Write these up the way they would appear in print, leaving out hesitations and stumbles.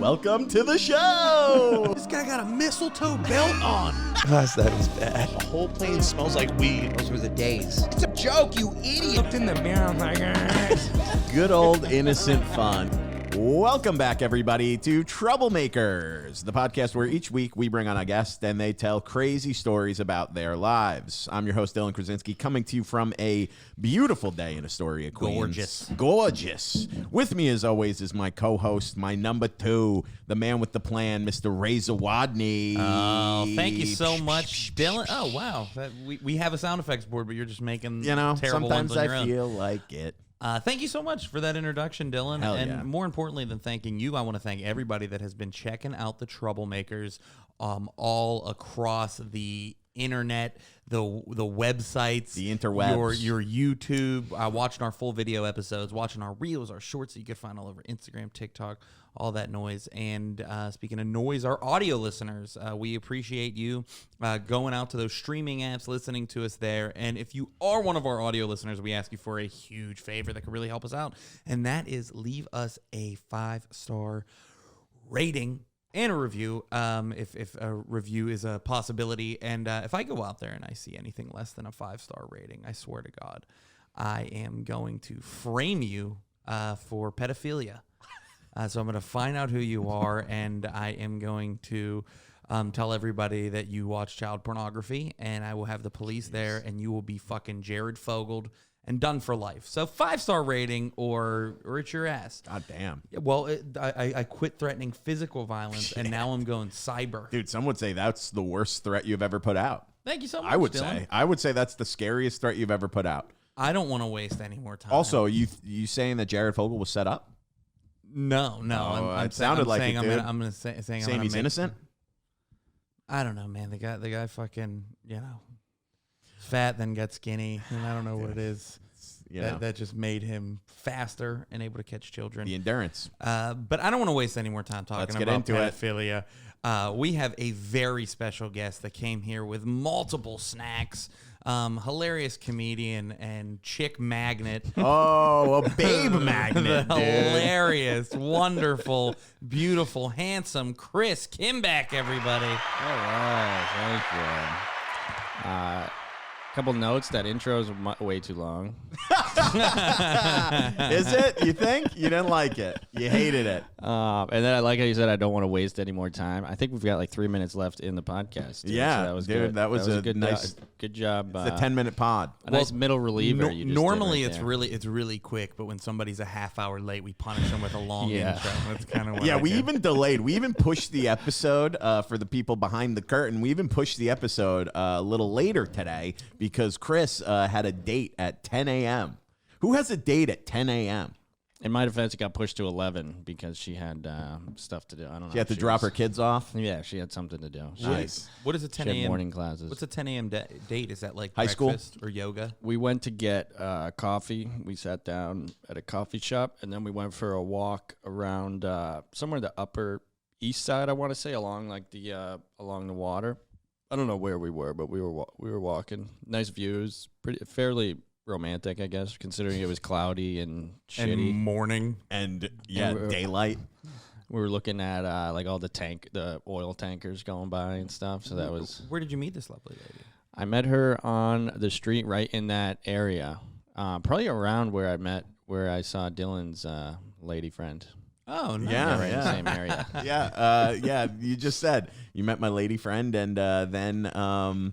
Welcome to the show. This guy got a mistletoe belt on. Gosh, that is bad. The whole plane smells like weed. Those were the days. It's a joke, you idiot. Looked in the mirror, I'm like, Good old innocent fun. Welcome back, everybody, to Troublemakers, the podcast where each week we bring on a guest and they tell crazy stories about their lives. I'm your host, Dylan Krasinski, coming to you from a beautiful day in Astoria, Queens. Gorgeous. With me, as always, is my co-host, my number two, the man with the plan, Mr. Zawodni. Oh, thank you so much, Dylan. Oh, wow. We have a sound effects board, but you're just making terrible ones on your own. Sometimes I feel like it. Thank you so much for that introduction, Dylan. Hell and yeah. More importantly than thanking you, I want to thank everybody that has been checking out the Troublemakers all across the internet, the websites, the interwebs, your YouTube, watching our full video episodes, watching our reels, our shorts that you can find all over Instagram, TikTok, all that noise. And speaking of noise, our audio listeners, we appreciate you going out to those streaming apps, listening to us there. And if you are one of our audio listeners, we ask you for a huge favor that could really help us out, and that is leave us a 5-star rating and a review, if a review is a possibility. And if I go out there and I see anything less than a 5-star rating, I swear to God, I am going to frame you for pedophilia. So I'm going to find out who you are, and I am going to tell everybody that you watch child pornography, and I will have the police there, and you will be fucking Jared Fogeled and done for life. So 5-star rating or it's your ass. God damn. Well, I quit threatening physical violence, and now I'm going cyber. Dude, some would say that's the worst threat you've ever put out. Thank you so much, I Dylan. would say that's the scariest threat you've ever put out. I don't want to waste any more time. Also, you saying that Jared Fogle was set up? No. It sounded like it, dude. I'm going to say He's innocent? I don't know, man. The guy fucking, fat, then got skinny, and I don't know what it is. That just made him faster and able to catch children. The endurance. But I don't want to waste any more time talking about pedophilia. We have a very special guest that came here with multiple snacks. Hilarious comedian and chick magnet. Oh, a babe magnet, dude. Hilarious, wonderful, beautiful, handsome Chris Kinback, everybody. All right, thank you. Couple notes. That intro is way too long. Is it? You think? You didn't like it. You hated it. And then I like how you said I don't want to waste any more time. I think we've got like 3 minutes left in the podcast. Dude, yeah, so that was dude, good. that was a good nice, good job. It's a 10-minute pod. A nice middle reliever. You just normally did right it's really quick, but when somebody's a half hour late, we punish them with a long intro. That's kind of what Yeah, I we do. even delayed. We even pushed the episode for the people behind the curtain. We even pushed the episode a little later today because Chris had a date at 10 a.m. Who has a date at 10 a.m.? In my defense, it got pushed to 11 because she had stuff to do. I don't know. She had to drop her kids off? Yeah, she had something to do. Nice. What is a 10 She had a.m. morning classes. What's a 10 a.m. Date? Is that like High school? breakfast or yoga? We went to get coffee. We sat down at a coffee shop, and then we went for a walk around somewhere the Upper East Side, I want to say, along like the along the water. I don't know where we were, but we were walking. Nice views, fairly romantic, I guess, considering it was cloudy and shitty. And morning. And And daylight. We were looking at like all the oil tankers going by and stuff. So that was. Where did you meet this lovely lady? I met her on the street right in that area, probably around where I saw Dylan's lady friend. Oh, nice. Yeah, Right in the same area. Yeah, you just said you met my lady friend, and then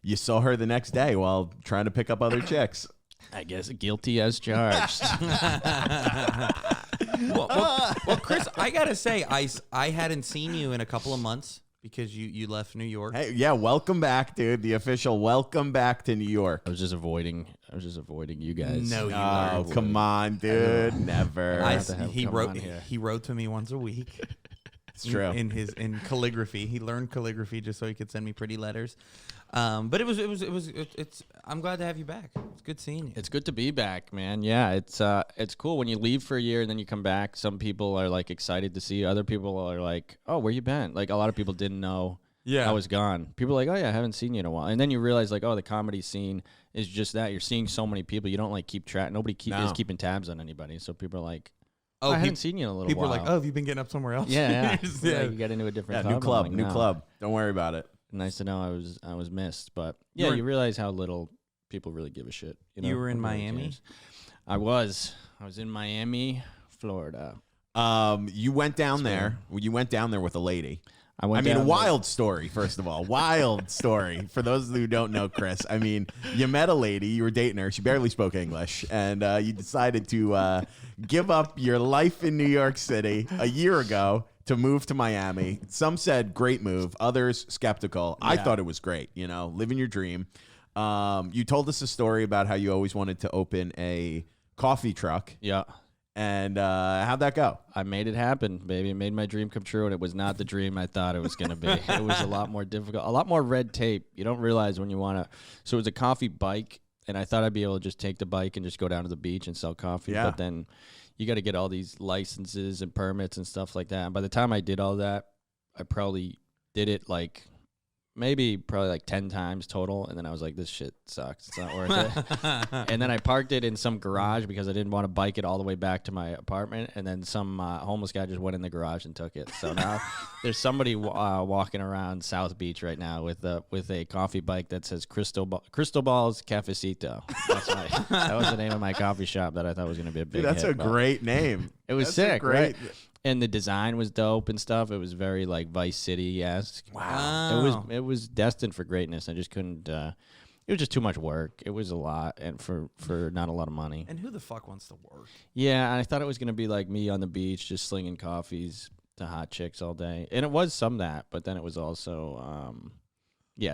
you saw her the next day while trying to pick up other chicks. I guess guilty as charged. Well, Chris, I gotta say, I hadn't seen you in a couple of months because you left New York. Hey, yeah, welcome back, dude. The official welcome back to New York. I was just avoiding you guys. No, you Oh, weren't. come on, dude. Never. He wrote to me once a week. It's true. In calligraphy, he learned calligraphy just so he could send me pretty letters. But it's. I'm glad to have you back. It's good seeing you. It's good to be back, man. Yeah, it's cool when you leave for a year and then you come back. Some people are like excited to see you. Other people are like, "Oh, where you been?" Like a lot of people didn't know I was gone. People are like, "Oh yeah, I haven't seen you in a while." And then you realize like, "Oh, the comedy scene is just that. You're seeing so many people. You don't like keep track. Nobody is keeping tabs on anybody." So people are like, Oh, I haven't seen you in a little people while. are like, oh, have you been getting up somewhere else? Yeah. Yeah. You get into a different new club. club, I'm like, new no. club. Don't worry about it. Nice to know I was missed, but You yeah, were- you realize how little people really give a shit. You were in Nobody Miami? cares. I was in Miami, Florida. You went down It's there. You went down there with a lady. I I mean, down a there- wild story, first of all. Wild story. For those who don't know Chris, I mean, you met a lady, you were dating her, she barely spoke English, and you decided to give up your life in New York City a year ago to move to Miami. Some said great move, others skeptical. I Yeah. thought it was great, living your dream. You told us a story about how you always wanted to open a coffee truck, Yeah. and how'd that go? I made it happen, baby. It made my dream come true, and it was not the dream I thought it was going to be. It was a lot more difficult, a lot more red tape. You don't realize when you want to. So it was a coffee bike, and I thought I'd be able to just take the bike and just go down to the beach and sell coffee. Yeah. But then you got to get all these licenses and permits and stuff like that. And by the time I did all that, I probably did it probably 10 times total, and then I was like, this shit sucks, it's not worth it. And then I parked it in some garage because I didn't want to bike it all the way back to my apartment, and then some homeless guy just went in the garage and took it. So now there's somebody walking around South Beach right now with a coffee bike that says Crystal Balls Cafecito. That was the name of my coffee shop that I thought was going to be a big Dude, that's hit, a but great name. it was That's a sick, great- right? And the design was dope and stuff. It was very like Vice City-esque. Wow. It was destined for greatness. I just couldn't. It was just too much work. It was a lot, and for not a lot of money. And who the fuck wants to work? Yeah, and I thought it was gonna be like me on the beach, just slinging coffees to hot chicks all day, and it was some that, but then it was also,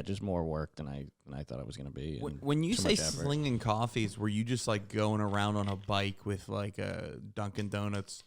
just more work than I thought it was gonna be. and When you too say much effort. slinging coffees, were you just like going around on a bike with like a Dunkin' Donuts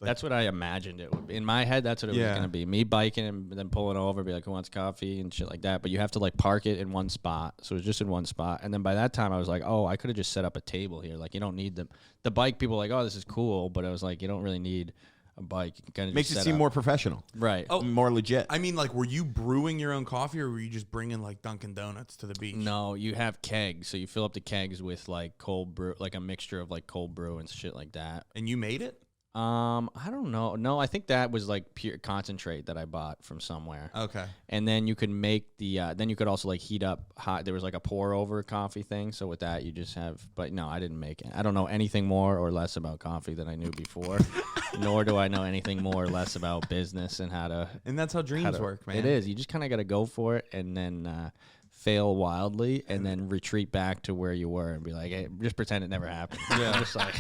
That's what I imagined it would be. In my head, that's what it was Yeah. going to be. Me biking and then pulling over, be like, who wants coffee and shit like that. But you have to like park it in one spot. So it was just in one spot. And then by that time, I was like, oh, I could have just set up a table here. Like, you don't need the bike. People are like, oh, this is cool. But I was like, you don't really need a bike. You can kind of Makes it seem more professional. Right. Oh, More legit. I mean, like, were you brewing your own coffee, or were you just bringing like Dunkin' Donuts to the beach? No, you have kegs. So you fill up the kegs with like cold brew, like a mixture of like cold brew and shit like that. And you made it? I don't know. No, I think that was like pure concentrate that I bought from somewhere. Okay. And then you could make then you could also like heat up hot. There was like a pour over coffee thing. So with that, you just have, but no, I didn't make it. I don't know anything more or less about coffee than I knew before, nor do I know anything more or less about business and how to. And that's how dreams work, man. It is. You just kind of got to go for it and then fail wildly and then retreat back to where you were and be like, hey, just pretend it never happened. Yeah. Just like,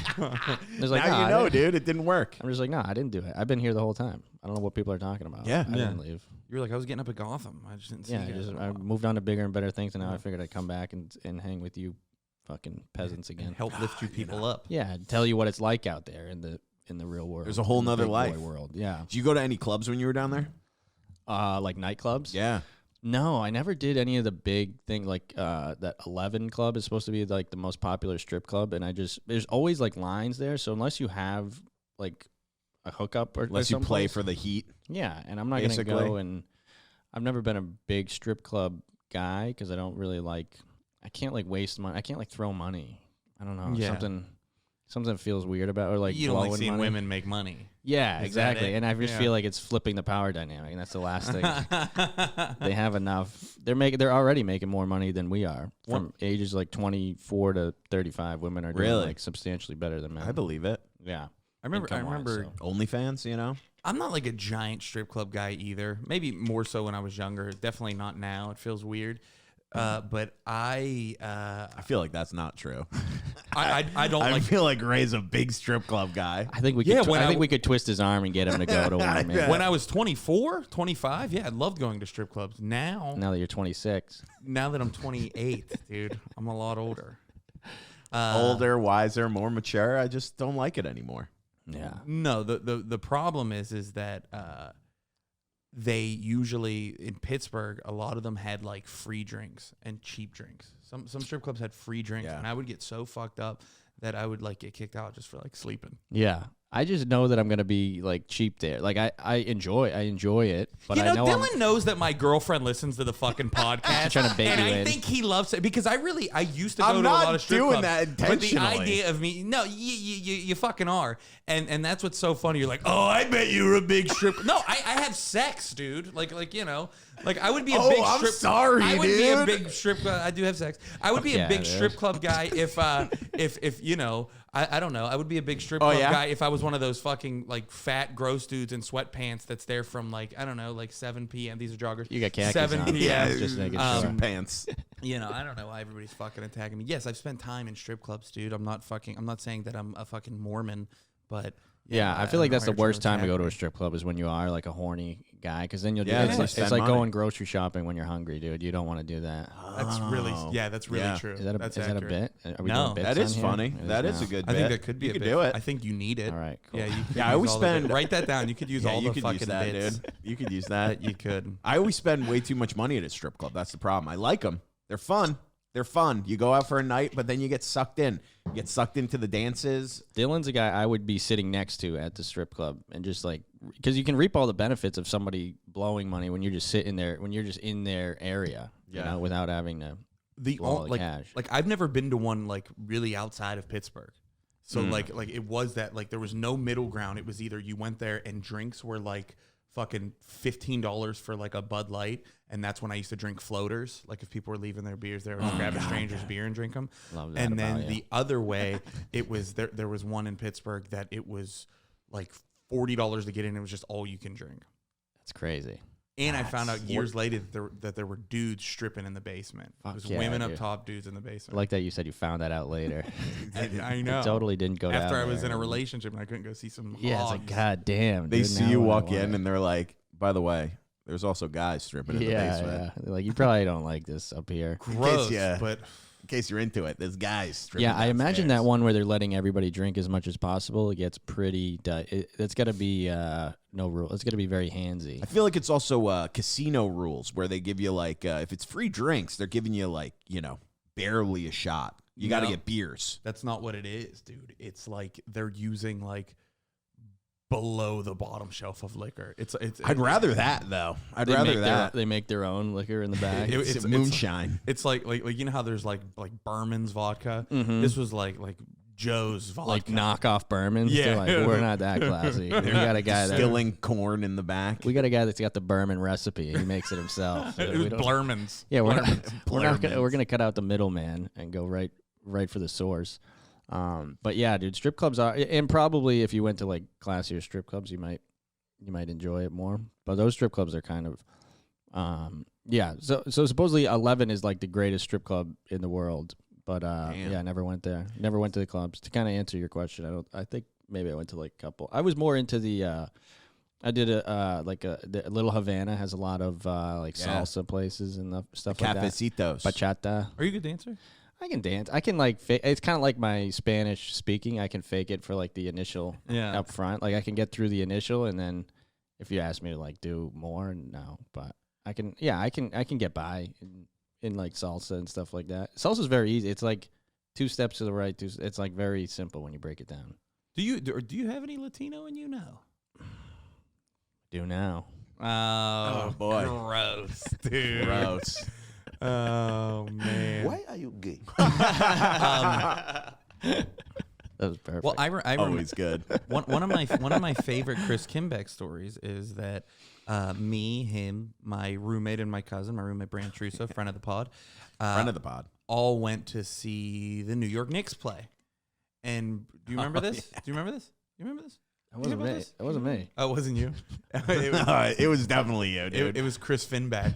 it's like, now "Nah, you I know, didn't." dude. It didn't work. I'm just like, no, I didn't do it. I've been here the whole time. I don't know what people are talking about. Yeah. I didn't leave. You were like, I was getting up at Gotham. I just didn't see Yeah, you guys. I moved on to bigger and better things, and now I figured I'd come back and hang with you fucking peasants again. Help lift you people up. Yeah, and tell you what it's like out there in the real world. There's a whole in the nother big boy life. world. Yeah. Did you go to any clubs when you were down there? Like nightclubs? Yeah. No, I never did any of the big thing like that 11 Club is supposed to be like the most popular strip club, and there's always like lines there, so unless you have like a hookup or Unless you play someplace- for the Heat. Yeah, and I'm not going to Basically. go and I've never been a big strip club guy because I don't really like, I can't like waste money. I can't like throw money. I don't know. Yeah. Something feels weird about, or like You don't like blowing seeing money. women make money. Yeah, Is that exactly. it? And I just Yeah. feel like it's flipping the power dynamic, and that's the last thing. They have enough. They're already making more money than we are. From ages like 24 to 35, women are doing Really? like substantially better than men. I believe it. Yeah. I remember. Income-wise, so. OnlyFans, you know? I'm not like a giant strip club guy either. Maybe more so when I was younger. Definitely not now. It feels weird. But I feel like that's not true. I don't I like. feel like Ray's a big strip club guy. I think we Yeah, could. when I I think w- we could twist his arm and get him to go to one. Maybe. When I was 24, 25, yeah, I loved going to strip clubs. Now Now that you're 26, that I'm 28, dude, I'm a lot older. Older, wiser, more mature. I just don't like it anymore. yeah, No, the problem is that they usually in Pittsburgh, a lot of them had like free drinks and cheap drinks. Some strip clubs had free drinks, Yeah. and I would get so fucked up that I would like get kicked out just for like sleeping. yeah. I just know that I'm gonna be like cheap there. Like I enjoy it, but You know, I know Dylan knows that my girlfriend listens to the fucking podcast. trying to bait and you I in. think he loves it because I used to go I'm to a not lot of strip doing clubs. that But the intentionally. idea of me, no, you fucking are. And that's what's so funny. You're like, oh, I bet you were a big strip. No, I have sex, dude. Like you know, like I would be a Oh, big I'm strip. sorry, I would be a dude. big strip. I do have sex. I would be Yeah, a big dude. strip club guy if you know. I don't know. I would be a big strip Oh, club yeah? guy if I was one of those fucking like fat gross dudes in sweatpants that's there from like I don't know like 7 p.m. These are joggers. You got khakis 7 on. p.m. Yeah, just making sure. Suit pants. You know, I don't know why everybody's fucking attacking me. Yes, I've spent time in strip clubs, dude. I'm not saying that I'm a fucking Mormon, but Yeah, I feel like don't that's know the why you're worst trying time to go to a attack strip club is when you are like a horny guy, because then you'll do Yeah, it's, they like, spend it's like money. going grocery shopping when you're hungry, dude. You don't want to do that. me. That's really that's really Yeah. true. Is that a That's is that a accurate. bit? Are we No. doing bits That is on here? funny. It That is now. a good I bit. think that could be You a could bit. do it. I think you need it. All right, cool. Yeah, you could Yeah, I use always all the bit- spend- write that down. You could use Yeah, all you the could fucking use that, bits dude. You could use that that. you could. I always spend way too much money at a strip club. That's the problem. I like them. They're fun. They're fun. You go out for a night, but then you get sucked in. You get sucked into the dances. Dylan's a guy I would be sitting next to at the strip club and just like, because you can reap all the benefits of somebody blowing money when you're just sitting there, when you're just in their area, you Yeah. know, without having to The blow all all, the like cash. like I've never been to one like really outside of Pittsburgh. So Mm. like it was that like there was no middle ground. It was either you went there and drinks were like fucking $15 for like a Bud Light, and that's when I used to drink floaters. Like if people were leaving their beers there, I would grab a stranger's beer and drink them. Love that And about then you. the other way, it was there was one in Pittsburgh that it was like $40 to get in. It was just all you can drink. That's crazy. And I found out years later that there were dudes stripping in the basement. Fuck It was yeah, women dude. up top, dudes in the I basement. like that you said you found that out later. I know. It totally didn't go After down I was there. in a relationship and I couldn't go see some Yeah, it's hogs. like, God damn. They dude, see now you I walk wanna- in and they're like, by the way, there's also guys stripping in the yeah, basement. yeah. They're like, you probably don't like this up here. Gross, yeah. but In case you're into it, there's guys stripping Yeah, I imagine that downstairs. one where they're letting everybody drink as much as possible. It gets pretty. It's got to be no rule. It's got to be very handsy. I feel like it's also casino rules where they give you like if it's free drinks, they're giving you like barely a shot. You got to No. get beers. that's not what it is, dude. It's like they're using like below the bottom shelf of liquor. I'd rather that though. I'd rather that. They make their own liquor in the back. It's moonshine. It's like you know how there's like Berman's vodka. Mhm. This was like Joe's vodka. like knockoff Bermans. Yeah. They're like, we're not that classy. We got a guy that Distilling corn in the back. we got a guy that's got the Berman recipe. He makes it himself. It We was don't- Blurman's. Yeah, we're Blurmans. gonna cut out the middleman and go right for the source. But yeah, dude, strip clubs are, and probably if you went to like classier strip clubs, you might enjoy it more. But those strip clubs are kind of, yeah. So supposedly 11 is like the greatest strip club in the world. But Damn. yeah, I never went there. Never went to the clubs. To kind of answer your question, I think maybe I went to like a couple. I was more into the. I did the Little Havana has a lot of like Yeah. salsa places and stuff like that. Cafecitos. Bachata. Are you a good dancer? I can dance. I can like it's kind of like my Spanish speaking. I can fake it for like the initial Yeah. up front. Like I can get through the initial, and then if you ask me to like do more, no. But I can. Yeah, I can get by in like salsa and stuff like that. Salsa's very easy. It's like 2 steps to the right. It's like very simple when you break it down. Do you have any Latino in you now? Do now. Oh, boy. Gross, dude. Gross. Oh man. Why are you gay? That was perfect. Well, I remember Always good. one of my favorite Chris Kinback stories is that me, him, my roommate, and my cousin, my roommate Brand Trusso, friend of the pod, Friend of the pod. all went to see the New York Knicks play. And do you remember this? yeah. Do you remember this? You remember this? that wasn't about me. this? That wasn't me. Oh, it wasn't you. it, was, It was definitely you, dude. it was Chris Finback,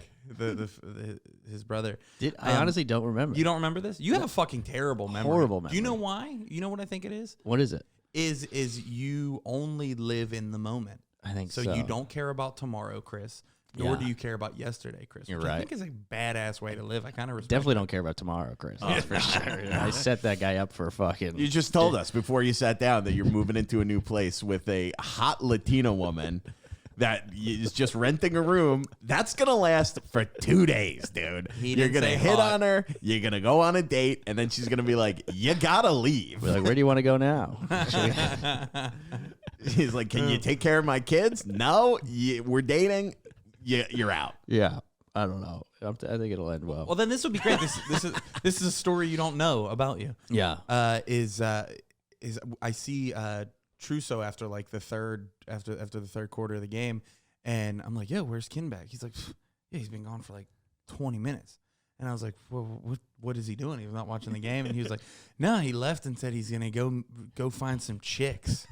his brother. I honestly don't remember. You don't remember this? You have a fucking terrible memory. Horrible Do you know memory. why? You know what I think it is? What is it? Is you only live in the moment. I think So you don't care about tomorrow, Chris, nor Yeah. do you care about yesterday, Chris. You're which I right. think is a badass way to live. I kind of respect Definitely don't care about tomorrow, Chris. That's for sure. I set that guy up for fucking. You just told us before you sat down that you're moving into a new place with a hot Latina woman that is just renting a room. That's going to last for 2 days, dude. He You're didn't going to say hit hot. on her. You're going to go on a date. And then she's going to be like, you got to leave. We're like, where do you want to go now? He's like, can you take care of my kids? No, we're dating. You're out. Yeah. I don't know. I think it'll end well. Well, then this would be great. This is a story you don't know about you. Yeah. Is I see Trousseau after like the third quarter of the game, and I'm like, yo, where's Kinback? He's like, yeah, he's been gone for like 20 minutes. And I was like, well, what is he doing? He was not watching the game. And he was like, no, he left and said he's gonna go find some chicks.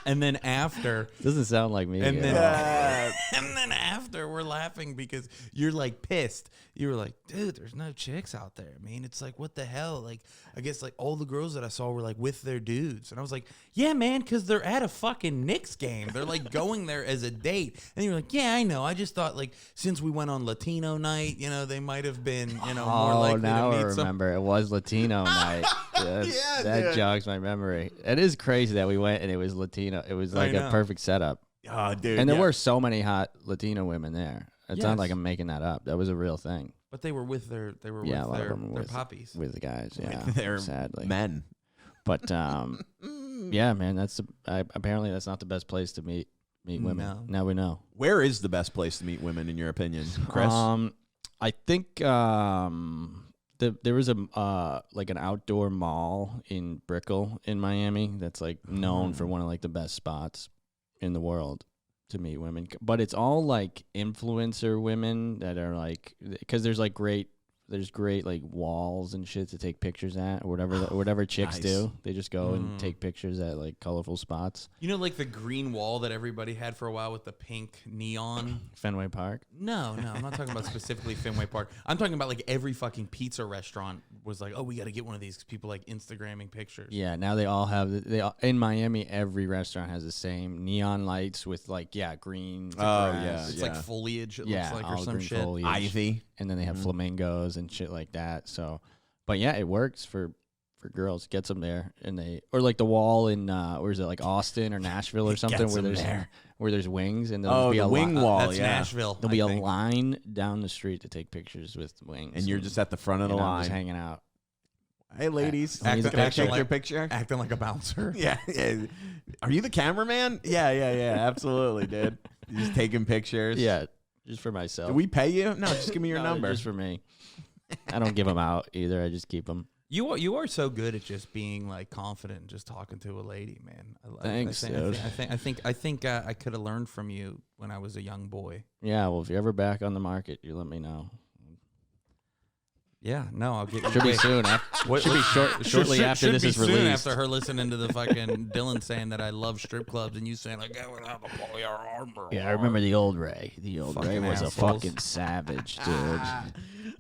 And then after, Doesn't sound like me. and at then all. and then after, we're laughing because you're like pissed. You were like, dude, there's no chicks out there. I mean, it's like, what the hell? Like, I guess like all the girls that I saw were like with their dudes. And I was like, yeah, man, because they're at a fucking Knicks game. They're like going there as a date. And you're like, yeah, I know. I just thought like since we went on Latino night, they might have been, more likely now to I meet some. remember. It was Latino night. That jogs my memory. It is crazy that we went and it was Latino. It was like a perfect setup. Oh, dude. And there were so many hot Latino women there. It's Yes. not like I'm making that up. That was a real thing. But they were with their A lot of them their with poppies. with the guys. Yeah, They're sadly. men. But yeah, man, apparently that's not the best place to meet women. No. Now we know. Where is the best place to meet women, in your opinion, Chris? I think there was like an outdoor mall in Brickell in Miami that's like known for one of like the best spots in the world to meet women. But it's all like influencer women that are like, because there's great like walls and shit to take pictures at, or whatever chicks Nice. do. They just go and take pictures at like colorful spots. Like the green wall that everybody had for a while with the pink neon. Fenway Park. No, I'm not talking about specifically Fenway Park. I'm talking about like every fucking pizza restaurant was like, oh, we got to get one of these 'cause people like Instagramming pictures. Yeah, now they all have in Miami. Every restaurant has the same neon lights with like green. grass. It's like foliage. It Yeah, looks like or all some green shit. foliage. Ivy. And then they have flamingos and shit like that. So, but yeah, it works for girls. Gets them there, or like the wall in where is it, like Austin or Nashville or something, Gets where 'em there's there. wings and there'll be the a wing wall. That's yeah. Nashville. There'll be I a think. line down the street to take pictures with wings, And you're just at the front of the I'm line. just hanging out. Hey, ladies, I need a can I picture. take your picture? Acting like a bouncer. Yeah. Are you the cameraman? Yeah, absolutely, dude. You're just taking pictures. Yeah, just for myself. Do we pay you? No, just give me your No, number. just for me. I don't give them out either. I just keep them. You are so good at just being like confident and just talking to a lady, man. Thanks, dude. I think I could have learned from you when I was a young boy. Yeah, well, if you're ever back on the market, you let me know. Yeah, no, I'll get. Should be wait, soon. Should be shortly after should this be is soon released. after her listening to the fucking Dylan saying that I love strip clubs and you saying like, "Go without the pull your armor." Yeah, I remember the old Ray. The old Ray Fucking was assholes. a fucking savage, dude.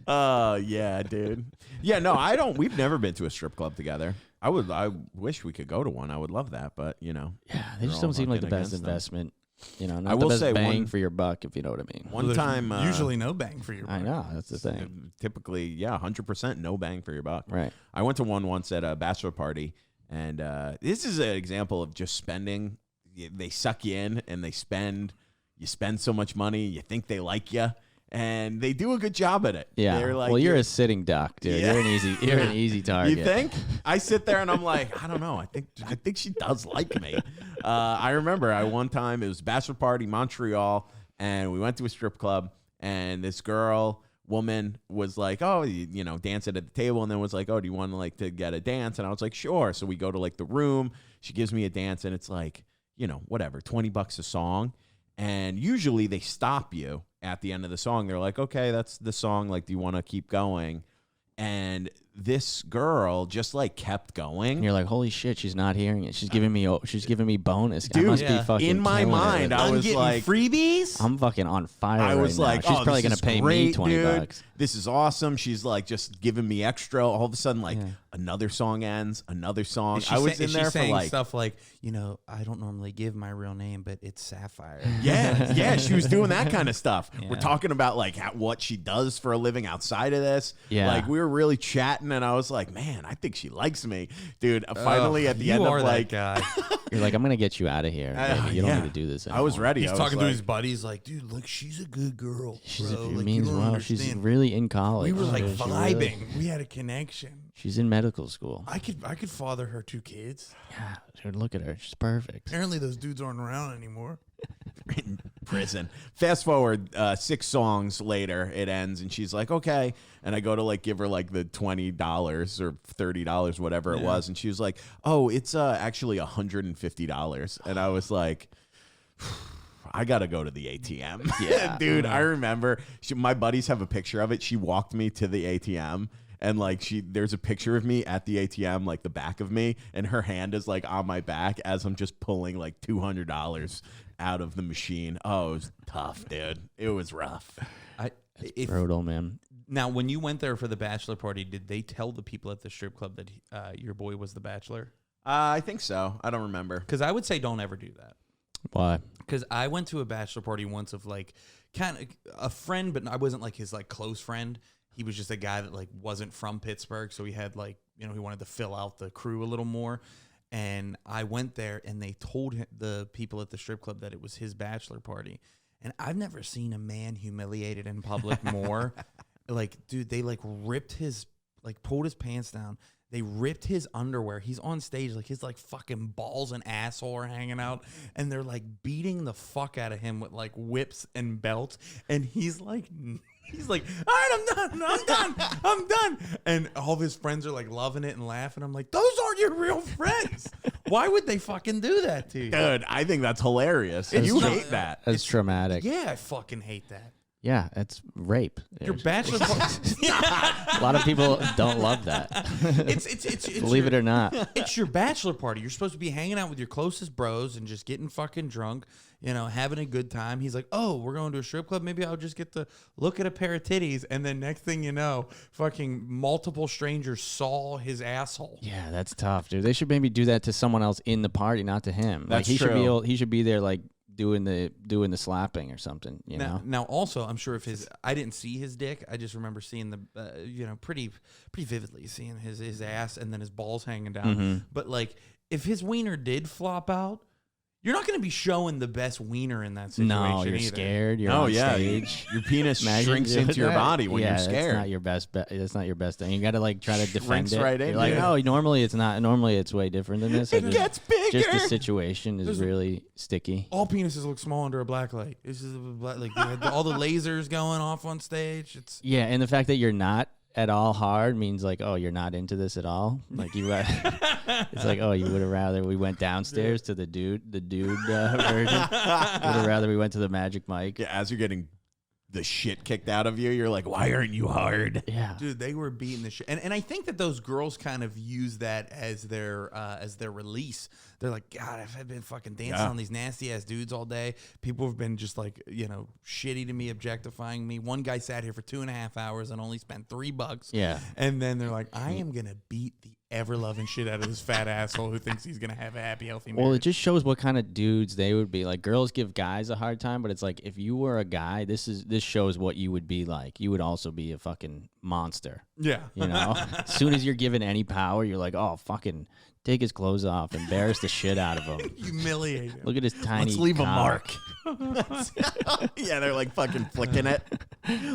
Yeah, dude. Yeah, no, I don't. We've never been to a strip club together. I wish we could go to one. I would love that, but Yeah, they They're just all don't seem like the fucking best against them. investment. Not I will the best say bang one- for your buck, if you know what I mean. one time, usually no bang for your. I buck. know, that's the thing. typically, 100% no bang for your buck. Right. I went to one once at a bachelor party, and this is an example of just spending. They suck you in, and you spend so much money, you think they like you, and they do a good job at it. Yeah. They're like, Well, you're a sitting duck, dude. Yeah. You're an easy target. You think? I sit there and I'm like, I don't know. I think she does like me. I remember one time it was a bachelor party, Montreal, and we went to a strip club, and this woman was like, oh, dancing at the table, and then was like, oh, do you want to get a dance? And I was like, sure. So we go to like the room. She gives me a dance, and it's like, whatever, $20 a song. And usually they stop you at the end of the song. They're like, okay, that's the song. Like, do you want to keep going? And this girl just kept going. And you're like, holy shit, she's not hearing it. She's giving me bonus. I Dude, must be fucking in my killing it mind, with I it. was like, freebies. I'm fucking on fire. I was right like, now. She's oh, probably this gonna is pay great, me $20. dude. This is awesome. She's just giving me extra. All of a sudden, another song ends, another song. I was in there for saying stuff like, I don't normally give my real name, but it's Sapphire. yeah, she was doing that kind of stuff. Yeah. We're talking about what she does for a living outside of this. Yeah. We were really chatting, and I was like, man, I think she likes me, dude. Finally, at the end you of are like, that guy. You're like, I'm gonna get you out of here. Baby. You don't yeah. need to do this anymore. I was ready. He's I was talking to like, his buddies like, dude, look, she's a good girl, She's bro. it Like, means you don't well. She's understand. really in college. We were like She vibing. really- We had a connection. she's in medical school. I could father her 2 kids. Yeah, dude, look at her. She's perfect. Apparently, those dudes aren't around anymore. in prison. Fast forward 6 songs later, it ends, and she's like, okay. And I go to like give her like the $20 or $30, whatever it was, and she was like, oh, it's actually $150. And I was like, I gotta go to the ATM. Yeah. Dude, I remember my buddies have a picture of it. She walked me to the ATM. And like there's a picture of me at the ATM, like the back of me, and her hand is like on my back as I'm just pulling like $200 out of the machine. Oh, it was tough, dude. It was rough. Brutal, man. Now, when you went there for the bachelor party, did they tell the people at the strip club that your boy was the bachelor? I think so. I don't remember. Because I would say don't ever do that. Why? Because I went to a bachelor party once of like kind of a friend, but I wasn't like his like close friend. He was just a guy that like wasn't from Pittsburgh, so he had like, you know, he wanted to fill out the crew a little more. And I went there, and they told the people at the strip club that it was his bachelor party. And I've never seen a man humiliated in public more. Like, dude, they like ripped his, like pulled his pants down. They ripped his underwear. He's on stage, like his like fucking balls and asshole are hanging out, and they're like beating the fuck out of him with like whips and belts. And he's like, all right, I'm done. And all of his friends are like loving it and laughing. I'm like, those aren't your real friends. Why would they fucking do that to you? Dude, I think that's hilarious. You hate that. That's traumatic. Yeah, I fucking hate that. Yeah, that's rape. Your bachelor party. A lot of people don't love that. It's Believe it or not. It's your bachelor party. You're supposed to be hanging out with your closest bros and just getting fucking drunk, you know, having a good time. He's like, oh, we're going to a strip club. Maybe I'll just get to look at a pair of titties. And then next thing you know, fucking multiple strangers saw his asshole. Yeah, that's tough, dude. They should maybe do that to someone else in the party, not to him. That's like true. He should be there like doing the slapping or something, you know. Now, also, I'm sure if I didn't see his dick. I just remember seeing the, pretty vividly seeing his ass and then his balls hanging down. Mm-hmm. But like, if his wiener did flop out, you're not going to be showing the best wiener in that situation. No, you're either. scared. You're Oh, on yeah. stage. Your penis Imagine shrinks doing into your that. body when you're That's scared. not your best. That's not your best thing. You got to like try to defend Shrinks it. right in, You're like, yeah. no, normally it's not. Normally it's way different than this. It gets bigger. Just the situation is really sticky. All penises look small under a black light. This is a black, like you had all the lasers going off on stage. It's Yeah, and the fact that you're not at all hard means like, oh, you're not into this at all. Like you, it's like, oh, you would have rather we went downstairs to the dude version. Would have rather we went to the Magic Mike. Yeah, as you're getting the shit kicked out of you, you're like, why aren't you hard? Yeah, dude, they were beating the shit, and I think that those girls kind of use that as their release. They're like, God, I've been fucking dancing on these nasty ass dudes all day. People have been just like, you know, shitty to me, objectifying me. One guy sat here for 2.5 hours and only spent $3. Yeah. And then they're like, I am gonna beat the ever loving shit out of this fat asshole who thinks he's gonna have a happy, healthy marriage. Well, it just shows what kind of dudes they would be. Like girls give guys a hard time, but it's like if you were a guy, this shows what you would be like. You would also be a fucking monster. Yeah. You know, as soon as you're given any power, you're like, oh, fucking take his clothes off, embarrass the shit out of him. Humiliate him. Look at his tiny. Let's leave a cock. mark. Yeah, they're like fucking flicking it.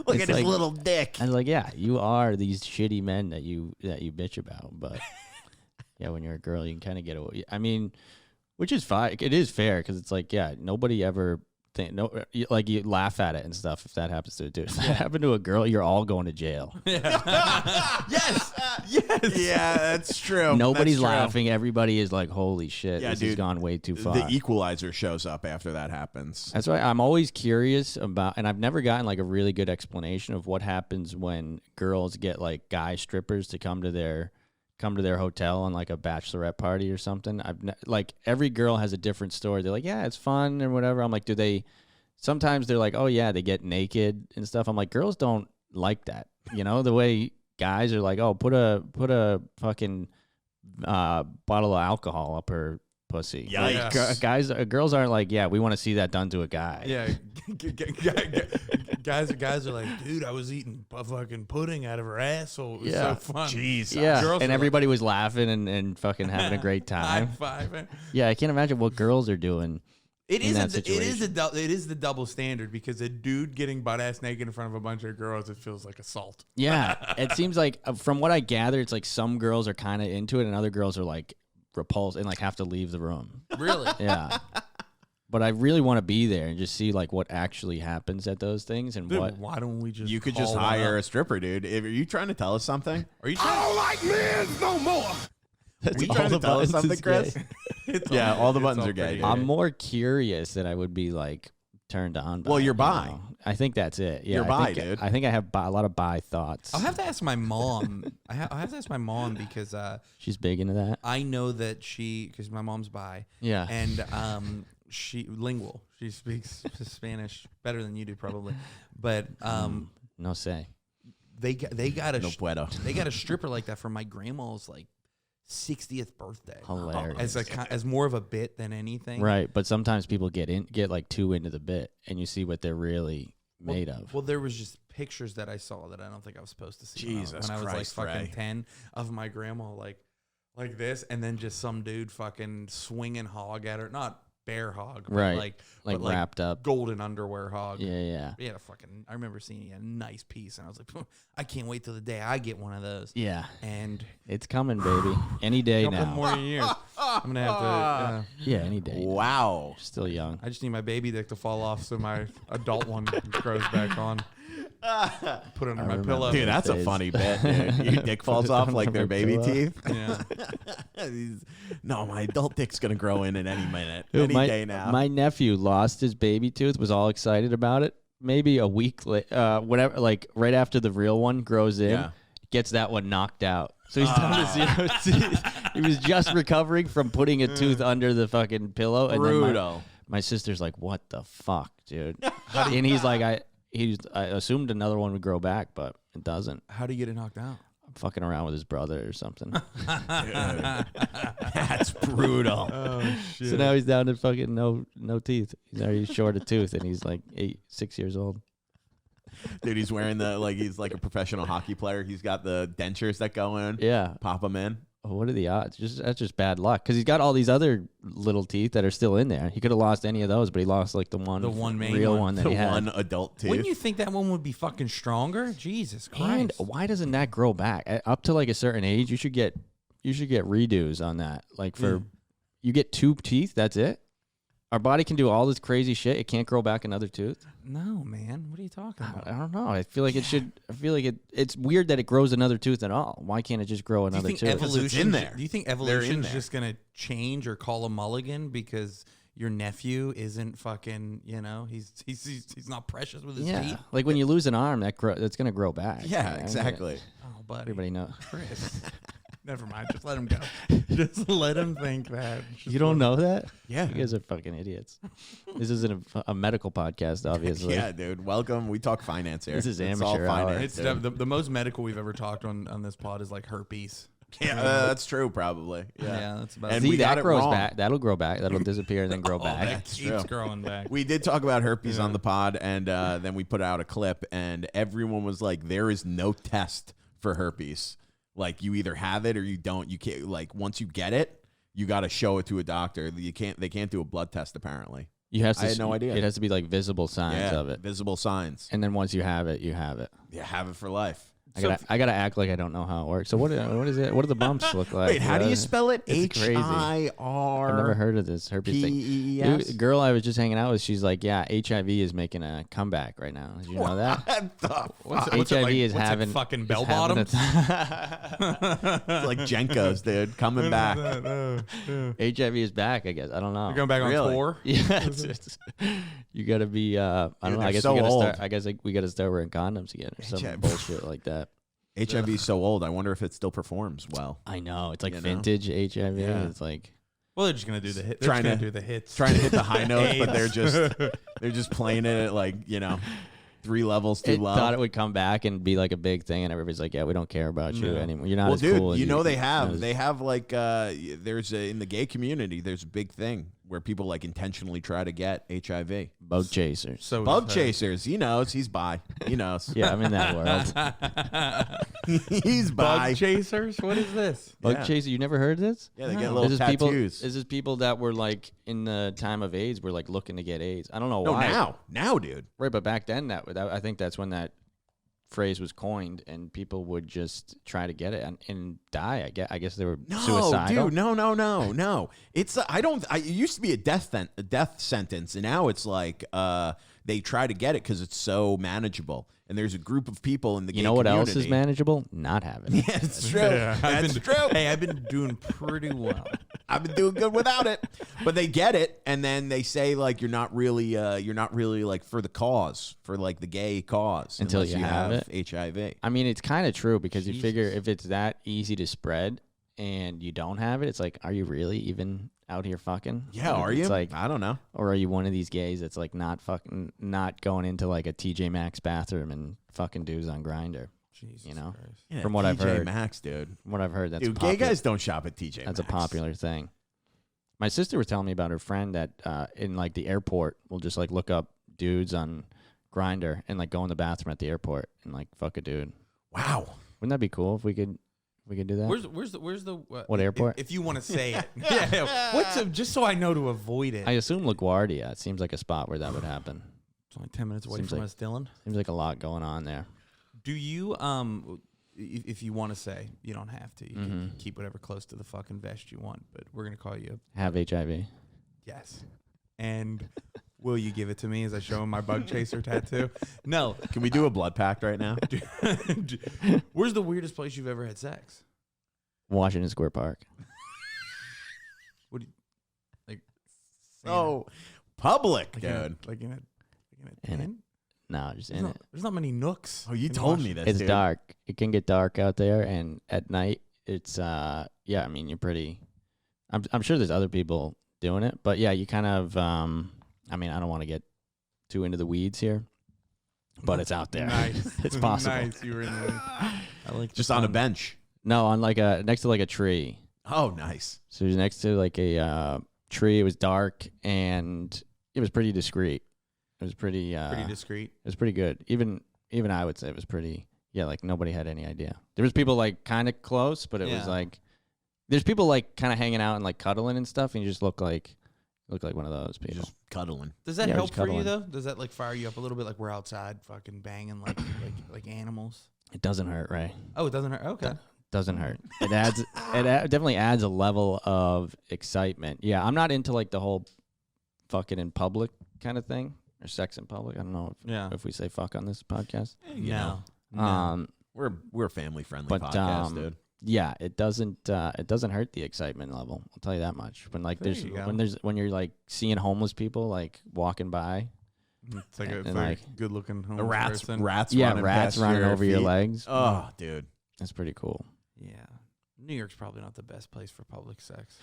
Look It's at his like- little dick. I was like, yeah, you are these shitty men that you bitch about, but yeah, when you're a girl, you can kind of get away. I mean, which is fine. It is fair because it's like, yeah, nobody ever like you laugh at it and stuff if that happens to a dude. If that happened to a girl, you're all going to jail. Yes. Yeah, that's true. Nobody's That's true. laughing. Everybody is like, holy shit, Yeah, this dude, has gone way too far. The equalizer shows up after that happens. That's why I'm always curious about, and I've never gotten like a really good explanation of what happens when girls get like guy strippers to come to their hotel on like a bachelorette party or something. Like every girl has a different story. They're like, yeah, it's fun and whatever. I'm like, sometimes they're like, oh yeah, they get naked and stuff. I'm like, girls don't like that. You know, the way guys are like, oh, put a fucking bottle of alcohol up her pussy. Yikes. Like, girls aren't like, yeah, we want to see that done to a guy. Yeah. guys are like, dude, I was eating fucking pudding out of her asshole. It was so fun. Jesus. Yeah, Girls and are everybody was laughing and fucking having a great time. High-fiving. Yeah, I can't imagine what girls are doing. It in is that it is situation. it is the double standard because a dude getting butt ass naked in front of a bunch of girls, it feels like assault. Yeah, it seems like from what I gather, it's like some girls are kind of into it and other girls are like repulsed and like have to leave the room. Really? Yeah. But I really want to be there and just see like what actually happens at those things and Dude, what. why don't we just You could call just one hire up? a stripper, dude. Are you trying to tell us something? Are you trying? I don't like men no more. That's you all trying the to tell us buttons something, is Chris? gay. Yeah, all the it's buttons all are gay. pretty dude. I'm more curious that I would be like turned on by. Well, you're it, bi. know? I think that's it. Yeah, You're I bi, think, dude. I think I have a lot of bi thoughts. I'll have to ask my mom. I have to ask my mom because She's big into that. I know that because my mom's bi. Yeah. And she lingual. She speaks Spanish better than you do probably. But No say. they got a No puedo. they got a stripper like that for my grandma's like 60th birthday. Hilarious. As more of a bit than anything. Right, but sometimes people get like too into the bit, and you see what they're really made of. Well, there was just pictures that I saw that I don't think I was supposed to see Jesus when I was Christ, like fucking Ray. 10 of my grandma like this, and then just some dude fucking swinging hog at her, not bear hog, but Right. like Like but wrapped up. golden underwear hog. Yeah, yeah, He had a fucking. I remember seeing a nice piece, and I was like, I can't wait till the day I get one of those. yeah. And It's coming, baby. Any day a couple now. more years, I'm gonna have to. Yeah, any day. now. Wow. Still young. I just need my baby dick to fall off so my adult one grows back on. Put it under my remember. pillow. Dude, that's a Days. funny bit, dude. Your dick falls off like their baby pillow. teeth. Yeah. No, my adult dick's going to grow in at any minute, Dude, any day now. My nephew lost his baby tooth, was all excited about it. Maybe a week later, whatever, like right after the real one grows in, Yeah. gets that one knocked out. So he's down to 0 teeth. He was just recovering from putting a tooth under the fucking pillow. And then Brutal. my sister's like, "What the fuck, dude?" And he's like, I assumed another one would grow back, but it doesn't. How do you get it knocked out? I'm fucking around with his brother or something. That's brutal. So now he's down to fucking no teeth. He's already short a tooth, and he's like 6 years old. Dude, he's wearing he's like a professional hockey player. He's got the dentures that go in. Yeah. Pop them in. What are the odds? That's just bad luck because he's got all these other little teeth that are still in there. He could have lost any of those, but he lost like the one main real one. one that The he had. one adult tooth. Wouldn't you think that one would be fucking stronger? Jesus Christ. And why doesn't that grow back? Up to like a certain age, you should get redos on that. Like you get 2 teeth, that's it. Our body can do all this crazy shit. It can't grow back another tooth. No, man. What are you talking about? I don't know. I feel like it should. I feel like it's weird that it grows another tooth at all. Why can't it just grow Do you another think tooth? evolution in there. Do you think They're in evolution's there. just gonna change or call a mulligan because your nephew isn't fucking? He's not precious with his Yeah, teeth. like when you lose an arm, that's gonna grow back. Yeah, Right? exactly. Oh, buddy. Everybody knows. Chris. Never mind. Just let him go. Just let him think that. You don't know that? Yeah. You guys are fucking idiots. This isn't a medical podcast, obviously. Yeah, dude. Welcome. We talk finance here. This is It's all amateur hour. finance. It's dude. the most medical we've ever talked on this pod is like herpes. Yeah, that's true, probably. Yeah. That's about And it. we See, got that it grows wrong. back. That'll grow back. That'll disappear and then grow Oh, back. that keeps true. growing back. We did talk about herpes on the pod, and then we put out a clip, and everyone was like, there is no test for herpes. Like, you either have it or you don't. You can't, like, once you get it, you got to show it to a doctor. They can't do a blood test, apparently. You have to. I had no idea. It has to be like visible signs Yeah, of it, visible signs. and then once you have it, you have it. Yeah, have it for life. I gotta act like I don't know how it works. So what is it? What do the bumps look like? Wait, how do you spell it? It's crazy. H-I-R. I've never heard of this herpes thing. P-E-E-S? Dude, a girl I was just hanging out with, she's like, yeah, HIV is making a comeback right now. Did you know that? What the fuck? What's it HIV like- is what's it, having fucking is bell having a bottoms? It's like Jenko's, dude. Coming back. HIV is back, I guess. I don't know. We're going back on Really? tour. Yeah, you gotta be. I don't know. they're I guess so we gotta old. start. I guess we gotta start wearing condoms again or some HIV. bullshit like that. HIV is so old. I wonder if it still performs well. I know it's like You know? vintage HIV. Yeah. It's like Well, they're just gonna do the hit. They're Trying just gonna to- do the hits. Trying to hit the high notes, but they're just playing it at like 3 levels too it low. thought it would come back and be like a big thing, and everybody's like, "Yeah, we don't care about you No. anymore. You're not well, as dude, cool." as they not have as- they have like there's in the gay community there's a big thing where people like intentionally try to get HIV. Bug chasers. So Bug chasers. He knows. He's bi. He knows. Yeah, I'm in that world. He's bi. Bug chasers. What is this? Bug Yeah. chaser. You never heard of this? Yeah, they get No. little This is people. tattoos. This is people that were like in the time of AIDS were like looking to get AIDS. I don't know No, why. now, dude. Right, but back then that I think that's when that phrase was coined, and people would just try to get it and die. I guess they were No, suicidal. dude, no. It's it used to be a death sentence, and now it's like they try to get it because it's so manageable. And there's a group of people in the You gay know what else is community- manageable? Not having it. Yeah, it's true. Yeah, That's true. Hey, I've been doing pretty well. I've been doing good without it, but they get it, and then they say like you're not really like for the cause, for like the gay cause Until unless you have HIV. I mean, it's kind of true because you figure Jesus. if it's that easy to spread and you don't have it, it's like, are you really even out here fucking? Yeah, are you? It's like, I don't know. or are you one of these gays that's like not going into like a TJ Maxx bathroom and fucking dudes on Grindr? Jesus You know? Christ. Yeah, From what I've TJ heard. Maxx, dude. From what I've heard, that's Dude, popular. gay guys don't shop at TJ That's Maxx. a popular thing. My sister was telling me about her friend that in like the airport will just like look up dudes on Grindr and like go in the bathroom at the airport and like fuck a dude. Wow. Wouldn't that be cool if we could do that? Where's the What airport? If you want to say it, yeah. Just so I know to avoid it. I assume LaGuardia. It seems like a spot where that would happen. It's only 10 minutes away Seems from like- us, Dylan. Seems like a lot going on there. Do you if you want to say, you don't have to. You can keep whatever close to the fucking vest you want, but we're gonna call you Have HIV. yes. And will you give it to me as I show him my bug chaser tattoo? No. Can we do a blood pact right now? Where's the weirdest place you've ever had sex? Washington Square Park. What do you like? Oh, public, like dude. like in a In it. tent? No, just in it. There's not many nooks. Oh, you in told me Washington. this. It's dude. dark. It can get dark out there, and at night, it's yeah. I mean, you're pretty. I'm sure there's other people doing it, but yeah, you kind of. I mean, I don't want to get too into the weeds here, but it's out there. Nice. It's possible. Nice. You were in the. I like Just the on a fun. bench. No, on like next to like a tree. Oh, nice. So it was next to like a tree. It was dark and it was pretty discreet. It was pretty. Pretty discreet. It was pretty good. Even I would say it was pretty. Yeah, like nobody had any idea. There was people like kind of close, but it was Yeah. like there's people like kind of hanging out and like cuddling and stuff, and you just look like one of those people. Just cuddling. Does that Yeah, help just for you cuddling. though? Does that like fire you up a little bit? Like we're outside, fucking banging like animals. It doesn't hurt, Ray. Oh, it doesn't hurt. Okay. Doesn't hurt. It adds. Definitely adds a level of excitement. Yeah, I'm not into like the whole fucking in public kind of thing or sex in public. I don't know Yeah. if we say fuck on this podcast. You know, No. we're a family friendly But, podcast, dude. Yeah, it doesn't hurt the excitement level. I'll tell you that much. When like There you go. when you're like seeing homeless people like walking by, It's like a And, very like, good looking The homeless rats person. running rats past running over your feet. legs. Oh, dude. That's pretty cool. Yeah. New York's probably not the best place for public sex.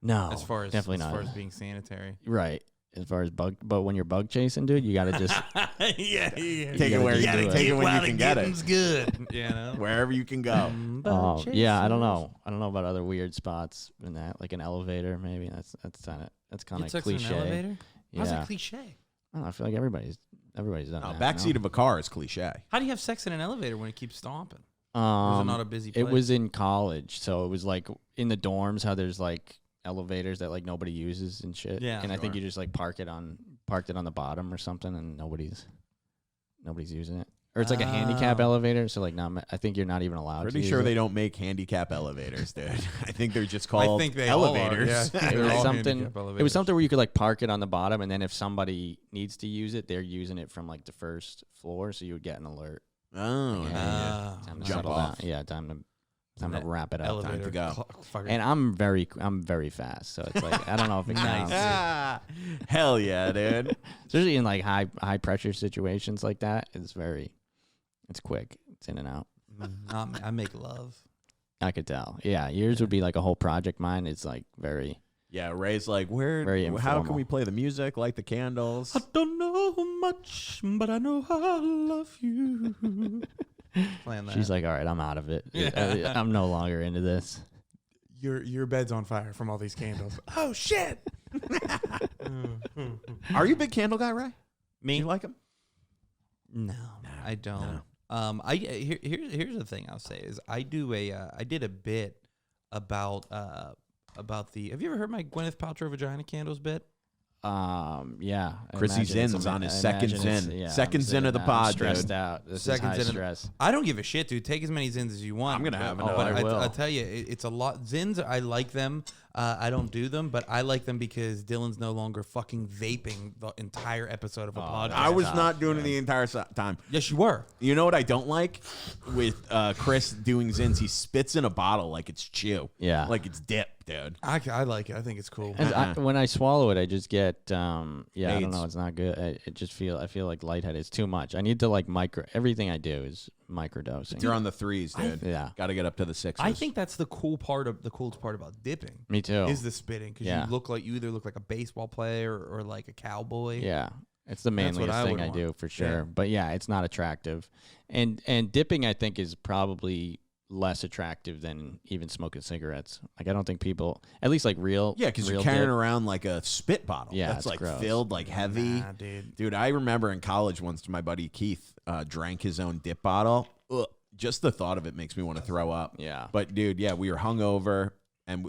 No, as far as definitely as not. far as being sanitary. Right. As far as but when you're bug chasing, dude, you got to just yeah. Take it gotta where just you do it. take it when you can get it. good. You know. Wherever you can go. yeah, I don't know. I don't know about other weird spots in that, like an elevator, maybe. That's kind You of took an cliche. elevator? How's Yeah, that cliche? I don't know, I feel like everybody's done that. Backseat of a car is cliche. How do you have sex in an elevator when it keeps stomping? of Or is it not a busy place? It was in college, so it was like in the dorms. How there's like elevators that like nobody uses and shit. Yeah, and I think sure. you just like parked it on the bottom or something, and nobody's using it. Or it's like a handicap Oh. elevator, so like I think you're not even allowed. Pretty to sure use they it. don't make handicap elevators, dude. I think they're just I called think they all are, elevators. yeah. It They're was all something. handicap It was elevators. something where you could like park it on the bottom, and then if somebody needs to use it, they're using it from like the first floor, so you would get an alert. Oh, Yeah. yeah. Time to Jump settle off. down. Yeah, time to That wrap it up. elevator to go. fucker. And I'm very fast, so it's like I don't know if it Nice. counts. Ah, hell yeah, dude. Especially in like high pressure situations like that, it's quick. It's in and out. I make love. I could tell. Yeah, yours would be like a whole project. Mine is like very. Yeah, Ray's like, Very how can informal. we play the music, light the candles? I don't know much, but I know I love you. Playing that. She's like, all right, I'm out of it. Yeah. I'm no longer into this. your bed's on fire from all these candles. Oh shit! Are you a big candle guy, Ray? Me? You like them? No, I don't. Here's the thing I'll say is I did a bit about the. Have you ever heard my Gwyneth Paltrow vagina candles bit? Yeah. Chrissy Zin's on his second Zin. Second Zin of the pod, stressed dude. out. This Second is high Zin. stress. I don't give a shit, dude. Take as many Zins as you want. I'm gonna have but, another. but I will. I'll tell you, it's a lot. Zins, I like them. I don't do them, but I like them because Dylan's no longer fucking vaping the entire episode of a podcast. I was not doing it the entire time. Yes, you were. You know what I don't like with Chris doing Zins? He spits in a bottle like it's chew. Yeah. Like it's dip, dude. I like it. I think it's cool. When I swallow it, I just get I don't AIDS. know. It's not good. I feel like lightheaded. It's too much. I need to like everything I do is microdosing. You're on the threes, dude. Yeah. Got to get up to the sixes. I think that's the coolest part about dipping. Me too. Is the spitting because Yeah. you either look like a baseball player or like a cowboy. Yeah. It's the That's what manliest I thing would I want. do for sure. Yeah. But yeah, it's not attractive. And dipping I think is probably less attractive than even smoking cigarettes. Like I don't think people, at least like real. Yeah, because you're real carrying dip. around like a spit bottle. Yeah, that's it's like gross. filled, like heavy. Nah, dude. Dude, I remember in college once my buddy Keith drank his own dip bottle. Ugh, just the thought of it makes me want to throw up. Yeah. But dude, yeah, we were hungover, and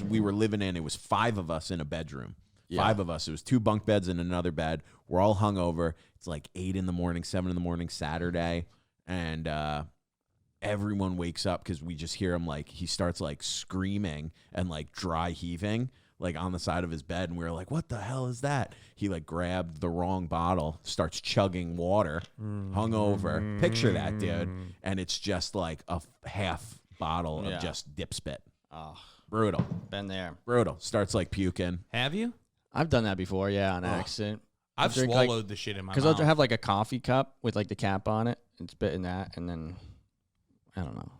we were living in. It was 5 of us in a bedroom. Yeah. 5 of us. It was 2 bunk beds and another bed. We're all hungover. It's like 8 in the morning, 7 in the morning, Saturday, and everyone wakes up because we just hear him like he starts like screaming and like dry heaving like on the side of his bed, and we were like, what the hell is that? He like grabbed the wrong bottle, starts chugging water, hungover. Picture that, dude. And it's just like a half bottle Yeah. of just dip spit. Oh, Brutal. been there. Brutal. Starts like puking. Have you? I've done that before. Yeah, on accident. I've drink, swallowed the shit in my mouth. Because I'll have like a coffee cup with like the cap on it and spit in that, and then I don't know.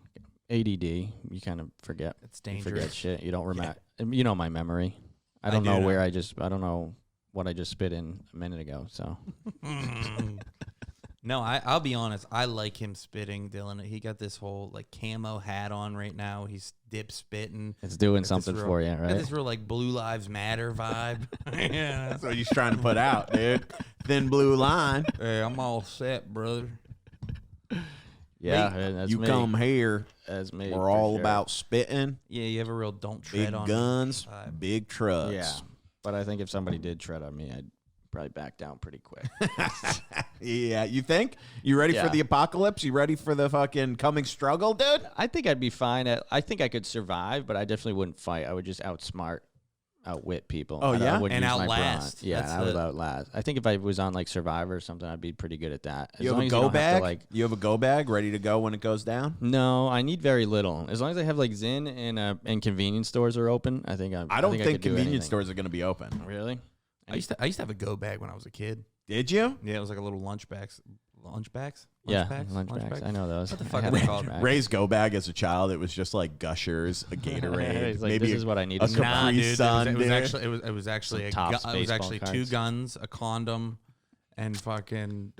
ADD, you kind of forget. It's You dangerous. forget shit. You don't remember. You know my memory. I don't do know know. where I don't know what I just spit in a minute ago. So No, I'll be honest. I like him spitting, Dylan. He got this whole like camo hat on right now. He's dip spitting. it's doing Got something this for you, Got right? this real like Blue Lives Matter vibe. Yeah. That's what he's trying to put out, dude. Thin blue line. Hey, I'm all set, brother. Yeah, that's You me. come here. That's me. We're for all sure. about spitting. Yeah, you have a real don't tread Big on guns, vibe. big trucks. Yeah, but I think if somebody did tread on me, I'd probably back down pretty quick. Yeah, you think? You ready for Yeah. the apocalypse? You ready for the fucking coming struggle, dude? I think I'd be fine. I think I could survive, but I definitely wouldn't fight. I would just outwit people. Oh, yeah? I would And use my outlast. brawn. Yeah, That's and I would the- outlast. I think if I was on like Survivor or something, I'd be pretty good at that. As You have long a as go don't have to, bag? like, You have a go bag ready to go when it goes down? no, I need very little. As long as I have like Zyn and convenience stores are open, I think I don't could think do convenience anything. stores are going to be open. Really. I used to have a go bag when I was a kid. Did you? Yeah, it was like a little lunchbacks. Lunchbacks? Yeah, Lunchbacks? lunchbacks. I know those. What the I fuck had are they a called? lunchbag. Ray's go bag as a child, it was just like Gushers, a Gatorade, He's like, maybe this is what I need a to Capri survive. Nah, dude. Sun. It was dude. actually Some Topps it was baseball actually 2 cards. guns, a condom, and fucking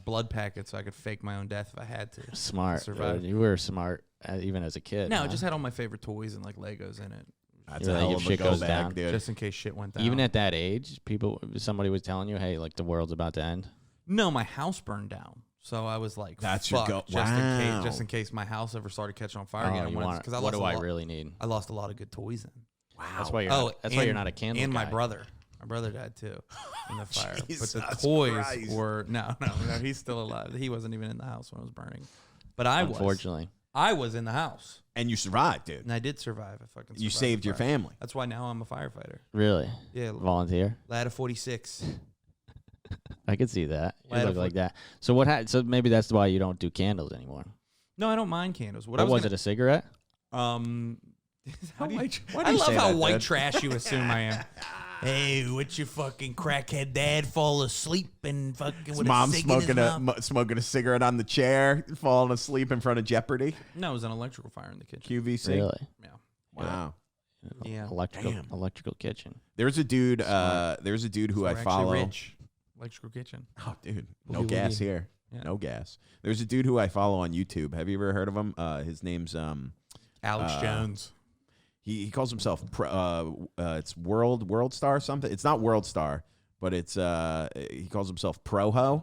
blood packets so I could fake my own death if I had to. Smart. Survive. Dude. You were smart even as a kid. No, huh? it just had all my favorite toys and like Legos in it, That's You're a like, hell if of a shit go goes bag, down. dude. just in case shit went down. Even at that age, somebody was telling you, "Hey, like the world's about to end." No, my house burned down. So I was like, That's your fuck, go- just Wow. in case my house ever started catching on fire Oh, again. you want? Because I What lost do a I lot. really need? I lost a lot of good toys in. Wow. That's why you're. That's why you're and- not a candle. And my guy. brother. My brother died too in the fire. But the Jesus toys Christ. were no, he's still alive. He wasn't even in the house when it was burning. But I was. Unfortunately, I was in the house. And you survived, dude. And I did survive. I fucking You survived saved the your fire. family. That's why now I'm a firefighter. really, Yeah, volunteer. lad of 46. I could see that. You Light look a like that. So what? So maybe that's why you don't do candles anymore. No, I don't mind candles. What was it? A cigarette? Why do you I love say how that, white dude? trash you assume I am. Hey, what's your fucking crackhead dad fall asleep and fucking with Mom a cig in his mouth? smoking a cigarette on the chair, falling asleep in front of Jeopardy. No, it was an electrical fire in the kitchen. QVC. Really? Yeah. Wow. Yeah. Electrical kitchen. There's a dude. There's a dude who So I we're actually follow. Rich. Electrical kitchen. Oh, dude, no Boogie gas woogie. here. Yeah. No gas. There's a dude who I follow on YouTube. Have you ever heard of him? His name's Alex Jones. he calls himself it's World Star something. It's not World Star, but it's he calls himself Proho,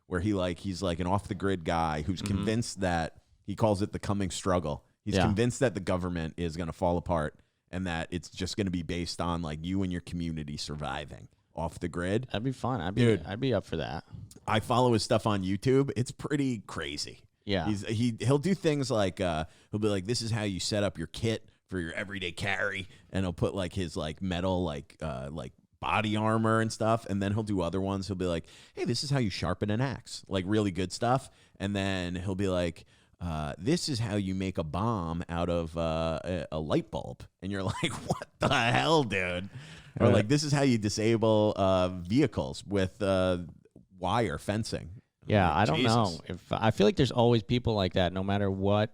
where he's like an off the grid guy who's convinced that he calls it the coming struggle. He's convinced that the government is going to fall apart and that it's just going to be based on like you and your community surviving off the grid. That'd be fun. I'd be up for that. I follow his stuff on YouTube. It's pretty crazy. Yeah. He'll do things like he'll be like, this is how you set up your kit for your everyday carry, and he'll put like his like metal like body armor and stuff, and then he'll do other ones. He'll be like, hey, this is how you sharpen an axe, like really good stuff. And then he'll be like, this is how you make a bomb out of a light bulb. And you're like, what the hell, dude? Or like, this is how you disable vehicles with wire fencing. Yeah, I don't Jesus. know. I feel like there's always people like that. No matter what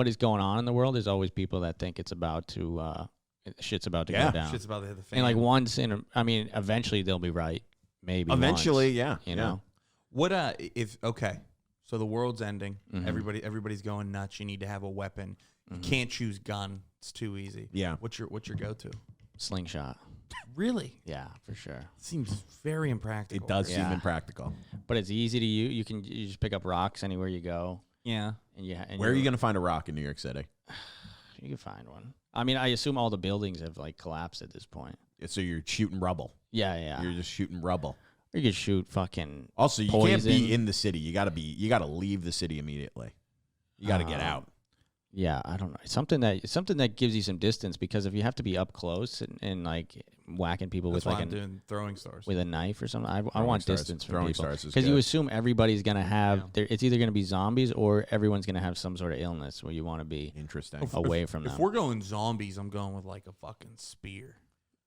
is going on in the world, there's always people that think it's about to shit's about to go down. Shit's about to hit the fan. And like eventually they'll be right. Maybe Eventually, once, you know. What so the world's ending. Everybody's going nuts. You need to have a weapon. You can't choose gun. It's too easy. Yeah. What's your go-to? Slingshot. Really? Yeah, for sure. Seems very impractical. It does seem impractical. But it's easy to use. You just pick up rocks anywhere you go. Yeah. And Where are you going to find a rock in New York City? You can find one. I mean, I assume all the buildings have like collapsed at this point. So you're shooting rubble. Yeah. You're just shooting rubble. Or you could shoot fucking Also, you poison. can't be in the city. You got to leave the city immediately. You got to get out. Yeah, I don't know. Something that gives you some distance, because if you have to be up close and like whacking people That's with why like I'm doing throwing stars. with a knife or something, I want stars. distance from Throwing people. stars is Because you good. assume everybody's gonna have it's either gonna be zombies or everyone's gonna have some sort of illness where you want to be Interesting. away from them. If we're going zombies, I'm going with like a fucking spear.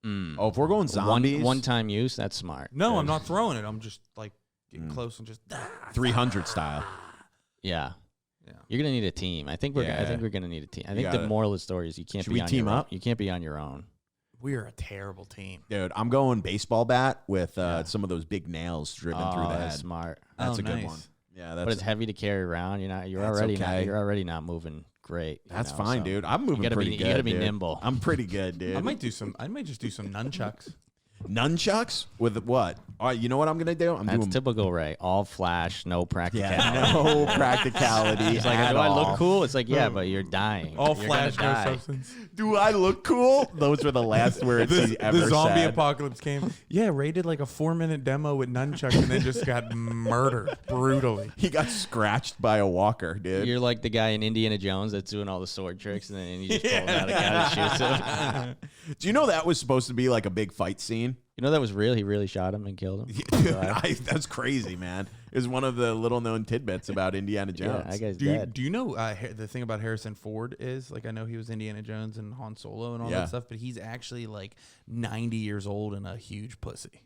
Oh, if we're going zombies, one time use, that's smart. No, I'm not throwing it. I'm just like getting close and just 300 style. Yeah. Yeah. You're gonna need a team. I think we're gonna need a team. I think the moral of the story is you can't Should be we on team your own. up? You can't be on your own. We are a terrible team. Dude, I'm going baseball bat with some of those big nails driven through the that's head. smart. That's Oh, a good nice. one. Yeah, But that's it's heavy to carry around. You're That's okay. already not moving great. that's fine, dude. I'm moving gotta pretty be- good. you gotta be dude. nimble. I'm pretty good, dude. I might just do some nunchucks. Nunchucks with what? All right, you know what I'm gonna do? I'm That's doing typical Ray. All flash, no practicality. no practicality. He's like, at do I all. look cool? It's like, yeah, but you're dying. All You're flash, gonna no die. substance. Do I look cool? Those were the last words he ever The zombie said. apocalypse came. Yeah, Ray did like a 4-minute demo with nunchucks and then just got murdered brutally. He got scratched by a walker, dude. You're like the guy in Indiana Jones that's doing all the sword tricks, and then he just pulls out a gun and shoots him. Do you know that was supposed to be like a big fight scene? You know that was real? He really shot him and killed him? That's crazy, man. It was one of the little known tidbits about Indiana Jones. Yeah, that guy's Do dead. you know the thing about Harrison Ford is, like, I know he was Indiana Jones and Han Solo and all Yeah. that stuff, but he's actually like 90 years old and a huge pussy.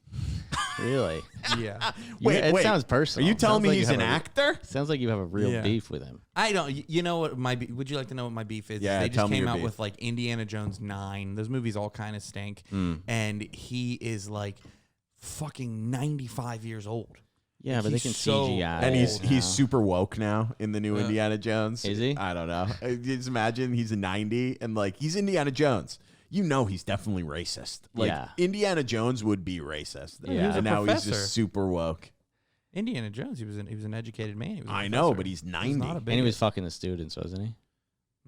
Really? Yeah. It sounds Are personal. you telling Sounds me like you he's have an a- actor? Sounds like you have a real Yeah. beef with him. I don't. You know what my would you like to know what my beef is? Yeah, They tell just me came your out beef. with like Indiana Jones 9. Those movies all kind of stink, and he is like fucking 95 years old. Yeah, but they He's can so CGI. And it he's now. super woke now in the new Indiana Jones. Is he? I don't know. Just imagine he's a 90 and like he's Indiana Jones. You know he's definitely racist. Like Yeah. Indiana Jones would be racist. Yeah. He was a And now he's professor. just super woke. Indiana Jones, he was an educated man. He was a I know, professor. but he's He's 90. not a And he bigot. was fucking the students, wasn't he?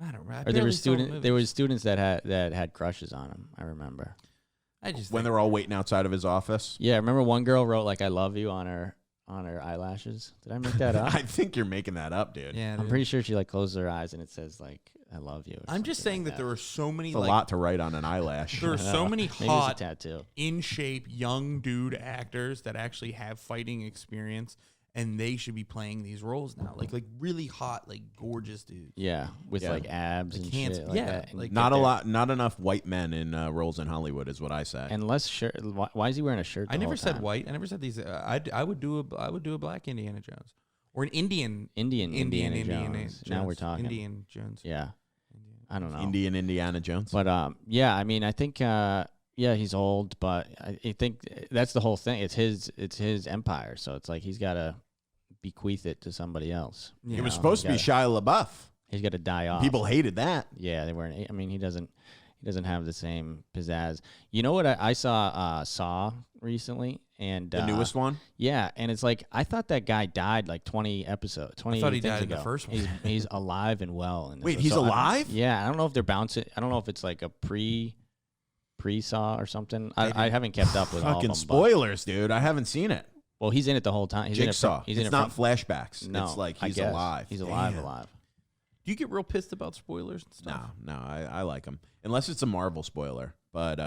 I don't know. I Or there barely were saw the students. movies. There was students that had crushes on him. I remember. I just When think- they're all waiting outside of his office. Yeah, I remember one girl wrote like "I love you" on her eyelashes. Did I make that up? I think you're making that up, dude. yeah, I'm dude. pretty sure she like closes her eyes and it says like "I love you." or I'm just something saying like that there are so many It's a like lot to write on an eyelash. there are I so know. many Maybe hot, it's a tattoo. in shape young dude actors that actually have fighting experience, and they should be playing these roles now. Like really hot, like gorgeous dudes. Yeah, with Yeah. like abs Like and hands- shit. Like yeah, that. And like- get Not a there. lot, not enough white men in roles in Hollywood is what I say. And less shirt. Why is he wearing a shirt? I the never whole said time? white. I never said these. I would do a black Indiana Jones or an Indian Indiana Jones. Now we're talking. Indian Jones. Yeah, I don't know. Indiana Jones. But yeah, I mean, I think yeah, he's old, but I think that's the whole thing. It's his empire, so it's like he's got to bequeath it to somebody else. It was supposed to be Shia LaBeouf. He's got to die off. People hated that. Yeah, they weren't. I mean, he doesn't. He doesn't have the same pizzazz. You know what? I saw Saw recently, and The newest one? Yeah, and it's like I thought that guy died like 20 episodes. 20 I thought he things died in the ago. first one. He's alive and well. In this Wait, one. he's So alive? yeah, I don't know if they're bouncing. I don't know if it's like a pre-Saw or something. I haven't kept up with all of Fucking them. spoilers, dude. I haven't seen it. Well, he's in it the whole time. He's Jigsaw. In it It's not flashbacks. No, it's like I he's guess. alive. He's alive, Damn. alive. Do you get real pissed about spoilers and stuff? No, I like them. Unless it's a Marvel spoiler. But,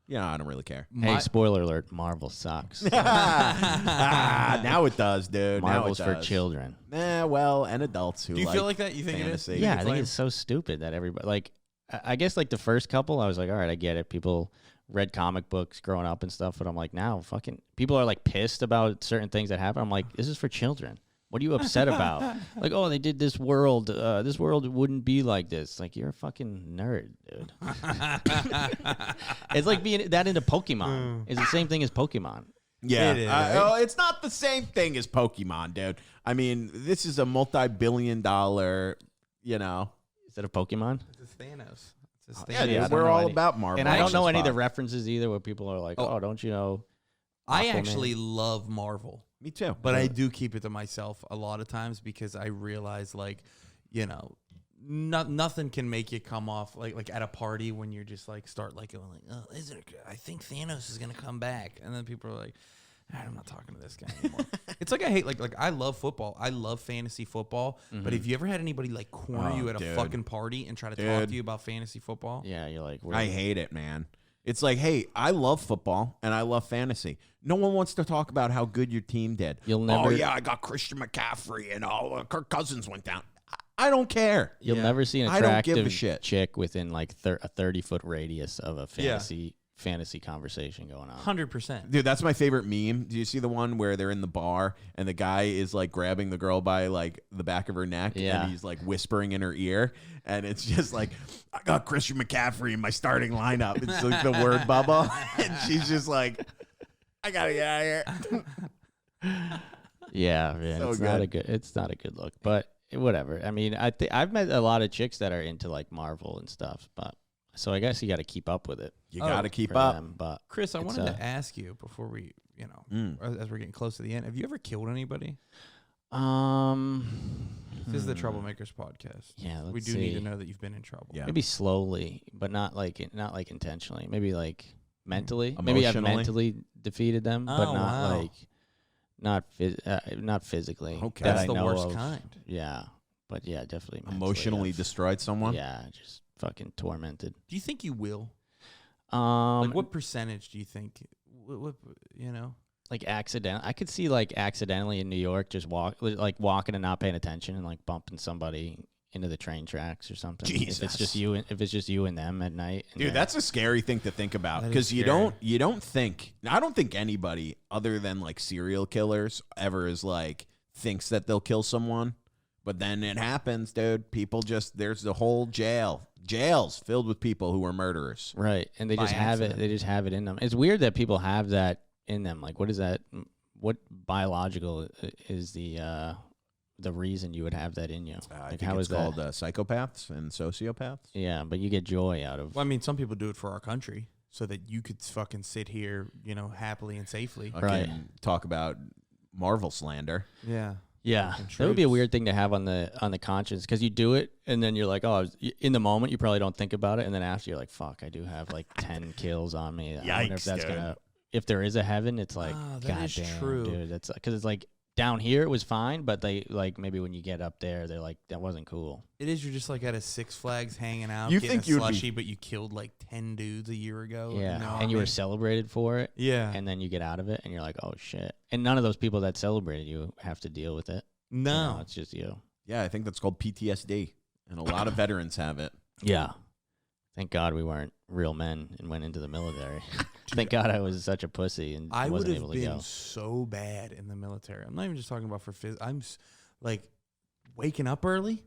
yeah, I don't really care. Hey, spoiler alert: Marvel sucks. Now it does, dude. Marvel's now it for does. children. well, and adults who Do you feel like that? You think fantasy. it is? Yeah, I Claim? think it's so stupid that everybody like. I guess like the first couple, I was like, all right, I get it. People read comic books growing up and stuff, but I'm like, now fucking people are like pissed about certain things that happen. I'm like, this is for children. What are you upset about? Like, oh, they did this world. This world wouldn't be like this. Like, you're a fucking nerd, dude. It's like being that into Pokemon. It's the same thing as Pokemon. Yeah. It is, It's not the same thing as Pokemon, dude. I mean, this is a multi-billion-dollar, Instead of Pokemon. It's Thanos. It's a Yeah, Thanos. dude, I don't we're know all any- about Marvel. And I don't know any of the Fuck. references either where people are like, oh, don't you know? I Aquaman. actually love Marvel. Me too. But I do keep it to myself a lot of times because I realize, like, nothing can make you come off like at a party when you're just like start like going like, oh, I think Thanos is gonna come back, and then people are like, I'm not talking to this guy anymore. It's like I hate like I love football, I love fantasy football, but have you ever had anybody like corner you at a dude. fucking party and try to talk Dude. to you about fantasy football? Yeah, you're like, I hate it, man. It's like, hey, I love football and I love fantasy. No one wants to talk about how good your team did. You'll never- Oh, yeah, I got Christian McCaffrey and Kirk Cousins went down. I don't care. You'll never see an I don't give a attractive shit. chick within like a 30-foot radius of a fantasy conversation going on. 100%. Dude, that's my favorite meme. Do you see the one where they're in the bar and the guy is like grabbing the girl by like the back of her neck Yeah. and he's like whispering in her ear and it's just like, I got Christian McCaffrey in my starting lineup. It's like the word bubble and she's just like, I gotta get out of here. Yeah, man, So it's not a good look, but whatever. I mean, I've met a lot of chicks that are into like Marvel and stuff, but so I guess you got to keep up with it. You gotta keep for up. them, but Chris, I it's, wanted to ask you before we, as we're getting close to the end, have you ever killed anybody? This is the Troublemakers podcast. Yeah, we let's do need to see. know that you've been in trouble. Yeah. maybe slowly, but not like intentionally. Maybe like mentally. Maybe I've Emotionally? mentally defeated them, but Oh, not wow. like not physically. Okay. that That's I the know worst of. kind. Yeah, but yeah, definitely mentally, Emotionally I've- destroyed someone? Yeah, just fucking tormented. Do you think you will? Like What percentage do you think? What like accident. I could see like accidentally in New York just walking and not paying attention and like bumping somebody into the train tracks or something. If Jesus. it's just you and them at night. And Dude, they're- that's a scary thing to think about That is because you scary. don't think, I don't think anybody other than like serial killers ever is like thinks that they'll kill someone, but then it happens, dude. People just, there's the whole jails filled with people who are murderers. right, and they By just have it. accident. They just have it in them. It's weird that people have that in them. Like, what is that? What biological is the reason you would have that in you? I Like, think how it's is called that? psychopaths and sociopaths. Yeah, but you get joy out of. Well, I mean, some people do it for our country so that you could fucking sit here, happily and safely. I Right. can talk about Marvel slander. Yeah. Yeah, fucking that would be a troops. weird thing to have on the conscience because you do it and then you're like, oh, in the moment you probably don't think about it, and then after you're like, fuck, I do have like 10 kills on me. I wonder if Yikes, that's dude. if there is a heaven, it's like, Ah, that god is damn, true. dude, that's because it's like down here it was fine, but they like maybe when you get up there, they're like that wasn't cool. It is. You're just like at a Six Flags hanging out. You getting think a you'd be- slushy, but you killed like 10 dudes a year ago. Yeah, know what and I you were mean? celebrated for it, Yeah. and then you get out of it and you're like, oh shit, and none of those people that celebrated you have to deal with it. No. It's just you. Yeah, I think that's called PTSD, and a lot of veterans have it. Yeah. Thank God we weren't real men and went into the military. Thank God I was such a pussy and I would wasn't have able to been go. so bad in the military. I'm not even just talking about for phys. Like waking up early.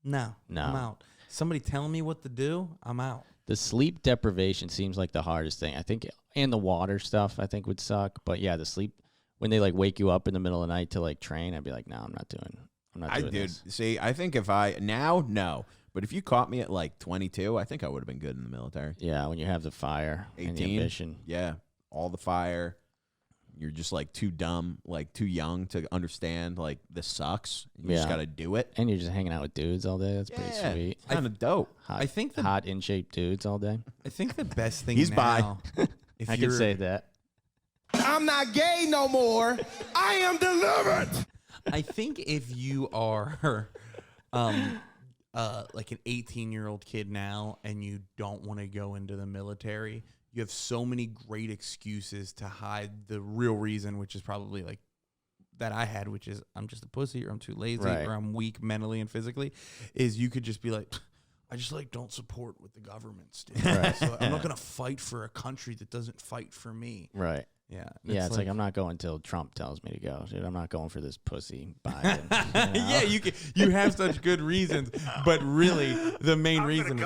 No, No. I'm out. Somebody telling me what to do, I'm out. The sleep deprivation seems like the hardest thing. I think, and the water stuff I think would suck. But yeah, the sleep, when they like wake you up in the middle of the night to like train, I'd be like, no, I'm not doing I this. did. See, I think if no. But if you caught me at like 22, I think I would have been good in the military. Yeah, when you have the fire and the 18? ambition. Yeah, all the fire. You're just like too dumb, like too young to understand like this sucks. You just Yeah. got to do it. And you're just hanging out with dudes all day. That's pretty Yeah, sweet. kind of dope. Hot, I think the hot in shape dudes all day. I think the best thing He's bi. now, if I you're, can say that. I'm not gay no more. I am delivered. I think if you are like an 18-year-old kid now and you don't want to go into the military, you have so many great excuses to hide the real reason, which is probably like that I had, which is I'm just a pussy or I'm too lazy Right. or I'm weak mentally and physically, is you could just be like, I just like don't support what the government's doing. Right. So I'm not going to fight for a country that doesn't fight for me. Right. Yeah. Yeah, it's like I'm not going until Trump tells me to go. Dude, I'm not going for this pussy Biden. you know? Yeah, you have such good reasons, but really the main reason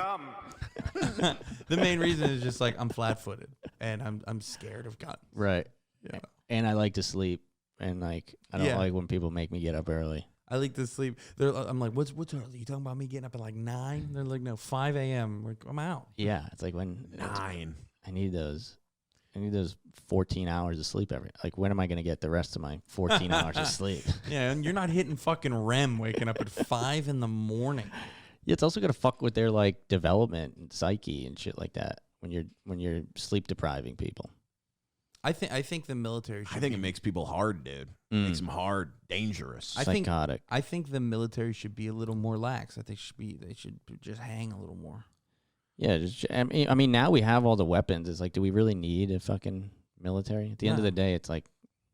the main reason is just like I'm flat-footed and I'm scared of guns. Right. Yeah. And I like to sleep. And like I don't Yeah. like when people make me get up early. I like to sleep. I'm like, what's early? You talking about me getting up at like 9? They're like, no, 5 a.m. Like, I'm out. Yeah, it's like when 9. I need those 14 hours of sleep like when am I going to get the rest of my 14 hours of sleep? Yeah, and you're not hitting fucking REM waking up at 5 in the morning. Yeah, it's also going to fuck with their like development and psyche and shit like that when you're sleep depriving people. I think the military should I think be, it makes people hard, dude. Makes them hard, dangerous. Psychotic. I think the military should be a little more lax. I think they should just hang a little more. Yeah, I mean now we have all the weapons. It's like do we really need a fucking military? At the end of No. the day, it's like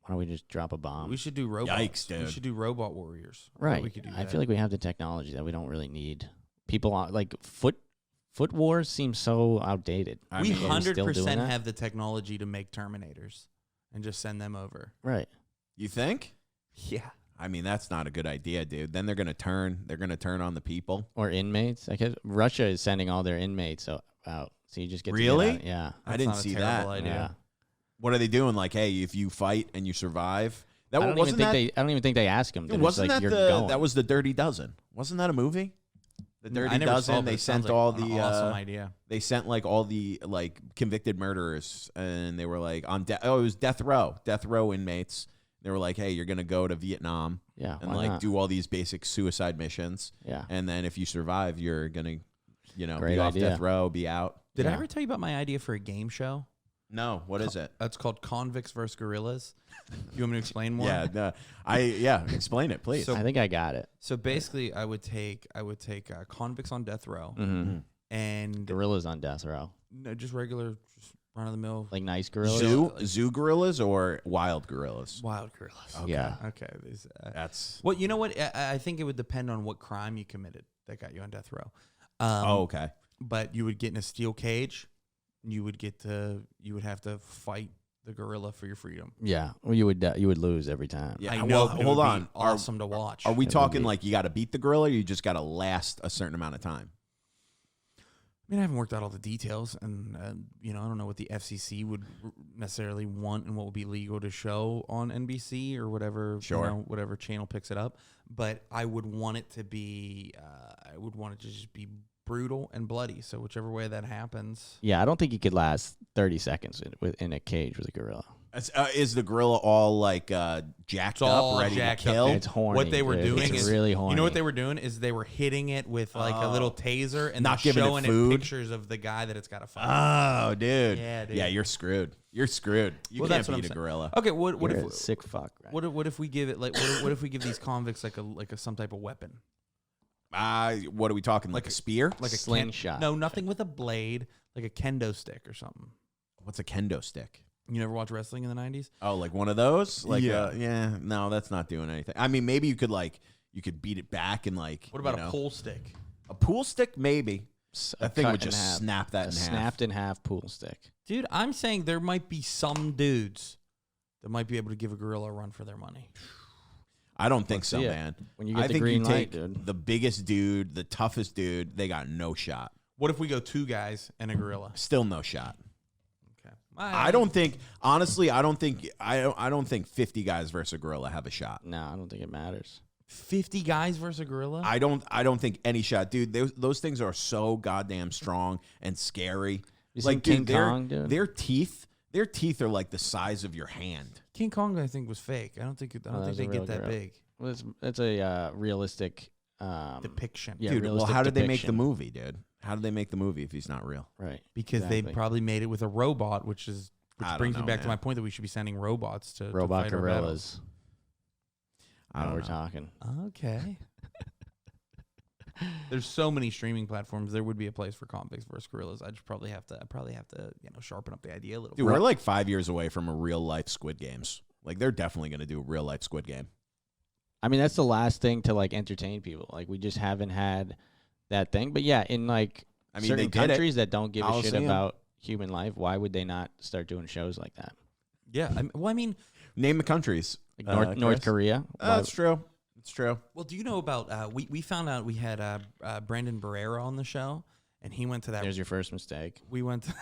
why don't we just drop a bomb? We should do robots. Yikes, dude. We should do robot warriors. Right. We could do I that. feel like we have the technology that we don't really need. People like foot wars seem so outdated. I we mean, are we still doing 100% that? have the technology to make Terminators and just send them over. Right. You think? Yeah. I mean, that's not a good idea, dude. Then they're gonna turn on the people. Or inmates. I guess Russia is sending all their inmates out. So you just get Really? To get out. Yeah. I That's didn't not a see terrible that. idea. Yeah. What are they doing? Like, hey, if you fight and you survive, that I don't wasn't even think they ask them. wasn't like, that you're the going. that was the Dirty Dozen? Wasn't that a movie? The Dirty I never saw Dozen. it, but They it sounds sent like all an the awesome idea. they sent like all the like convicted murderers, and they were like on it was death row inmates. They were like, hey, you're gonna go to Vietnam Yeah. and why like not? do all these basic suicide missions, Yeah. and then if you survive, you're gonna, Great be off idea. death row, be out. Did I Yeah. ever tell you about my idea for a game show? No, what is it? That's called Convicts versus Gorillas. You want me to explain more? Yeah, explain it, please. So- I think I got it. So basically, I would take convicts on death row Mm-hmm. and Gorillas on death row. no, just regular, just run of the mill Like nice gorillas. Zoo gorillas or wild gorillas? wild gorillas. Okay. Yeah. Okay. That's Well, you know what? I think it would depend on what crime you committed that got you on death row. okay. But you would get in a steel cage. You would have to fight the gorilla for your freedom. Yeah. Well, you would lose every time. Yeah. I well, know. but it hold would be on. awesome to watch. Are we It would talking be. like you got to beat the gorilla, or you just got to last a certain amount of time? I mean, I haven't worked out all the details, and I don't know what the FCC would necessarily want and what would be legal to show on NBC or whatever, Sure. whatever channel picks it up. But I would want it to be, just be brutal and bloody. So whichever way that happens, Yeah, I don't think you could last 30 seconds in a cage with a gorilla. Is the gorilla all like jacked It's all up, ready jacked to up, kill? dude. It's horny. What they were dude. doing It's is really horny. You know what they were doing is they were hitting it with like a little taser and Not they're giving it showing food? pictures of the guy that it's got to fight. Oh, dude. Yeah, dude. Yeah, you're screwed. You're scred. You Well, can't that's what beat I'm a saying. gorilla. Okay, what You're a if sick fuck? Right? what if we give it like what if we give these convicts like a some type of weapon, What are we talking? Like a spear? like a Slingshot. No, nothing with a blade, like a kendo stick or something. What's a kendo stick? You never watch wrestling in the 90s? Oh, like one of those? Like Yeah. yeah. No, that's not doing anything. I mean, maybe you could beat it back and like. What about you a know, pool stick? A pool stick? Maybe. That thing cut would in just half. snap that A in half. snapped in half pool stick. Dude, I'm saying there might be some dudes that might be able to give a gorilla a run for their money. I don't think so, see it. man. When you get I the think green you light, take dude. the biggest dude, the toughest dude, they got no shot. What if we go 2 guys and a gorilla? Still no shot. Okay. I don't think honestly, I don't think 50 guys versus a gorilla have a shot. No, I don't think it matters. 50 guys versus a gorilla? I don't think any shot, dude. Those things are so goddamn strong and scary. You Like, seen dude, King Kong, dude? their teeth are like the size of your hand. King Kong, I think, was fake. I don't think that they was a get real that gorilla. big. Well, it's a realistic Depiction. Yeah, Dude, well, realistic how did they make the depiction. movie, dude? How did they make the movie if he's not real? Right. Because they exactly. probably made it with a robot, which I don't brings know, me back to man. my point that we should be sending robots to Robot fight our gorillas. I Now don't we're know. talking. battles. Okay. There's so many streaming platforms. There would be a place for convicts versus gorillas. I just probably have to sharpen up the idea a little Dude, bit. we're like 5 years away from a real life Squid Games. Like, they're definitely going to do a real life Squid Game. I mean, that's the last thing to like entertain people. Like, we just haven't had that thing. But yeah, in like I mean, certain they did it. countries that don't give a shit Coliseum. about human life, why would they not start doing shows like that? Yeah. I mean, Name the countries. Like North Chris? Korea. Why- That's true. It's true. well, do you know about we found out we had Brandon Barrera on the show, and he went to that. There's your first mistake. We went to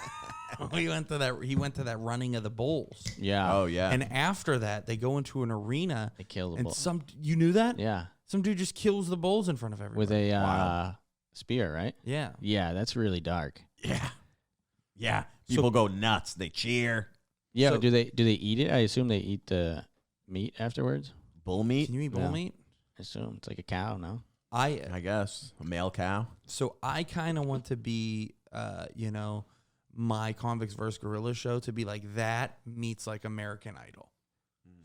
he went to that running of the bulls. Yeah. Oh, yeah. And after that, they go into an arena, They kill the and bull. you knew that? Yeah. Some dude just kills the bulls in front of everybody. With a Wow. spear, right? Yeah. Yeah, that's really dark. Yeah. Yeah. People go nuts. They cheer. Yeah, So- do they eat it? I assume they eat the meat afterwards. Bull meat, Can you eat bull Yeah. meat? I assume it's like a cow, no? I guess. A male cow. So I kind of want to be, my Convicts vs. Gorilla show to be like that meets like American Idol.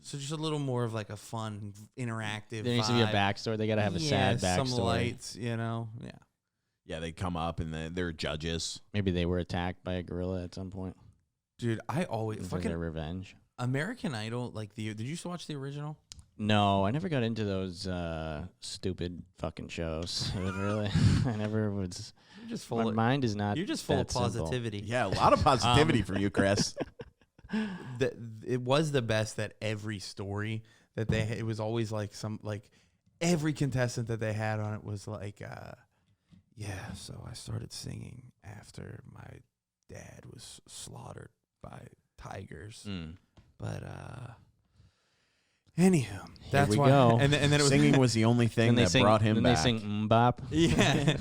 So just a little more of like a fun, interactive. There needs to be a vibe. backstory. They got to have a sad backstory. Some lights, Yeah. Yeah, they come up and they're judges. Maybe they were attacked by a gorilla at some point. Dude, I always For their fucking revenge. American Idol. Like did you used to watch the original? No, I never got into those stupid fucking shows. Really, I never was. You're just My full. mind is not. You're just full of that simple. positivity. Yeah, a lot of positivity for you, Chris. It was the best that every story that they it was always like every contestant that they had on it was like so I started singing after my dad was slaughtered by tigers but anywho that's we why go. and then it was Singing was the only thing And they that sing. brought him then back. they sing "Mbop." yeah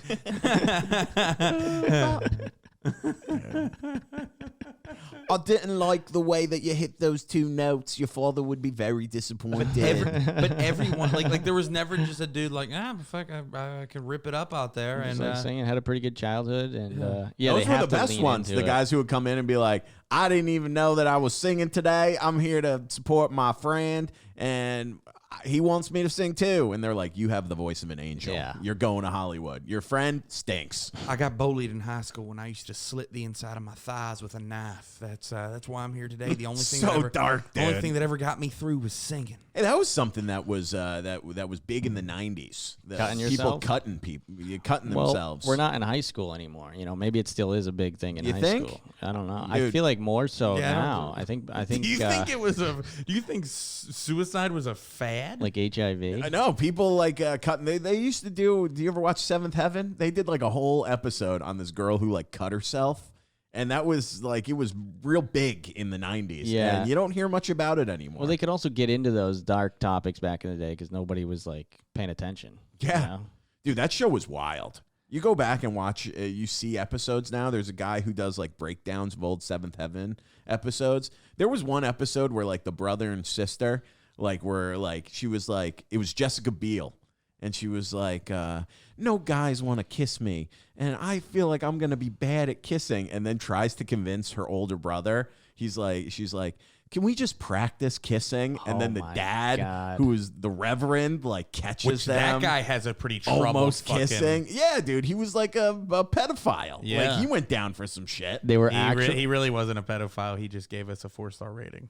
I didn't like the way that you hit those two notes. Your father would be very disappointed. but everyone like there was never just a dude like fuck I can rip it up out there Just and like singing, had a pretty good childhood, and Those they were have the to best lean ones. into The it. guys who would come in and be like, I didn't even know that I was singing today. I'm here to support my friend, and he wants me to sing too. And they're like, you have the voice of an angel. Yeah. You're going to Hollywood. Your friend stinks. I got bullied in high school when I used to slit the inside of my thighs with a knife. That's why I'm here today. The only thing So that ever, dark, the only dude. thing that ever got me through was singing. Hey, that was something that was that was big in the 90s. Cutting people yourself? cutting themselves. We're not in high school anymore. Maybe it still is a big thing in You high think? school. I don't know. I Dude. feel like more so Yeah, I don't now. I think. Do you think it was a? Do you think suicide was a fad? like HIV. I know people like cutting. They used to do. Do you ever watch Seventh Heaven? They did like a whole episode on this girl who like cut herself, and that was like it was real big in the 90s. Yeah. and you don't hear much about it anymore. Well, they could also get into those dark topics back in the day because nobody was like paying attention. Yeah. You know? Dude, that show was wild. You go back and watch, you see episodes now. There's a guy who does like breakdowns of old Seventh Heaven episodes. There was one episode where like the brother and sister like were like, she was like, it was Jessica Biel. And she was like, no guys want to kiss me. And I feel like I'm going to be bad at kissing. And then tries to convince her older brother. She's like, can we just practice kissing? And Oh then the my dad, God. who is the reverend, like catches Which them. that guy has a pretty trouble Almost fucking- kissing. Yeah, dude. He was like a pedophile. Yeah. Like, he went down for some shit. They were He really wasn't a pedophile. He just gave us a 4-star rating,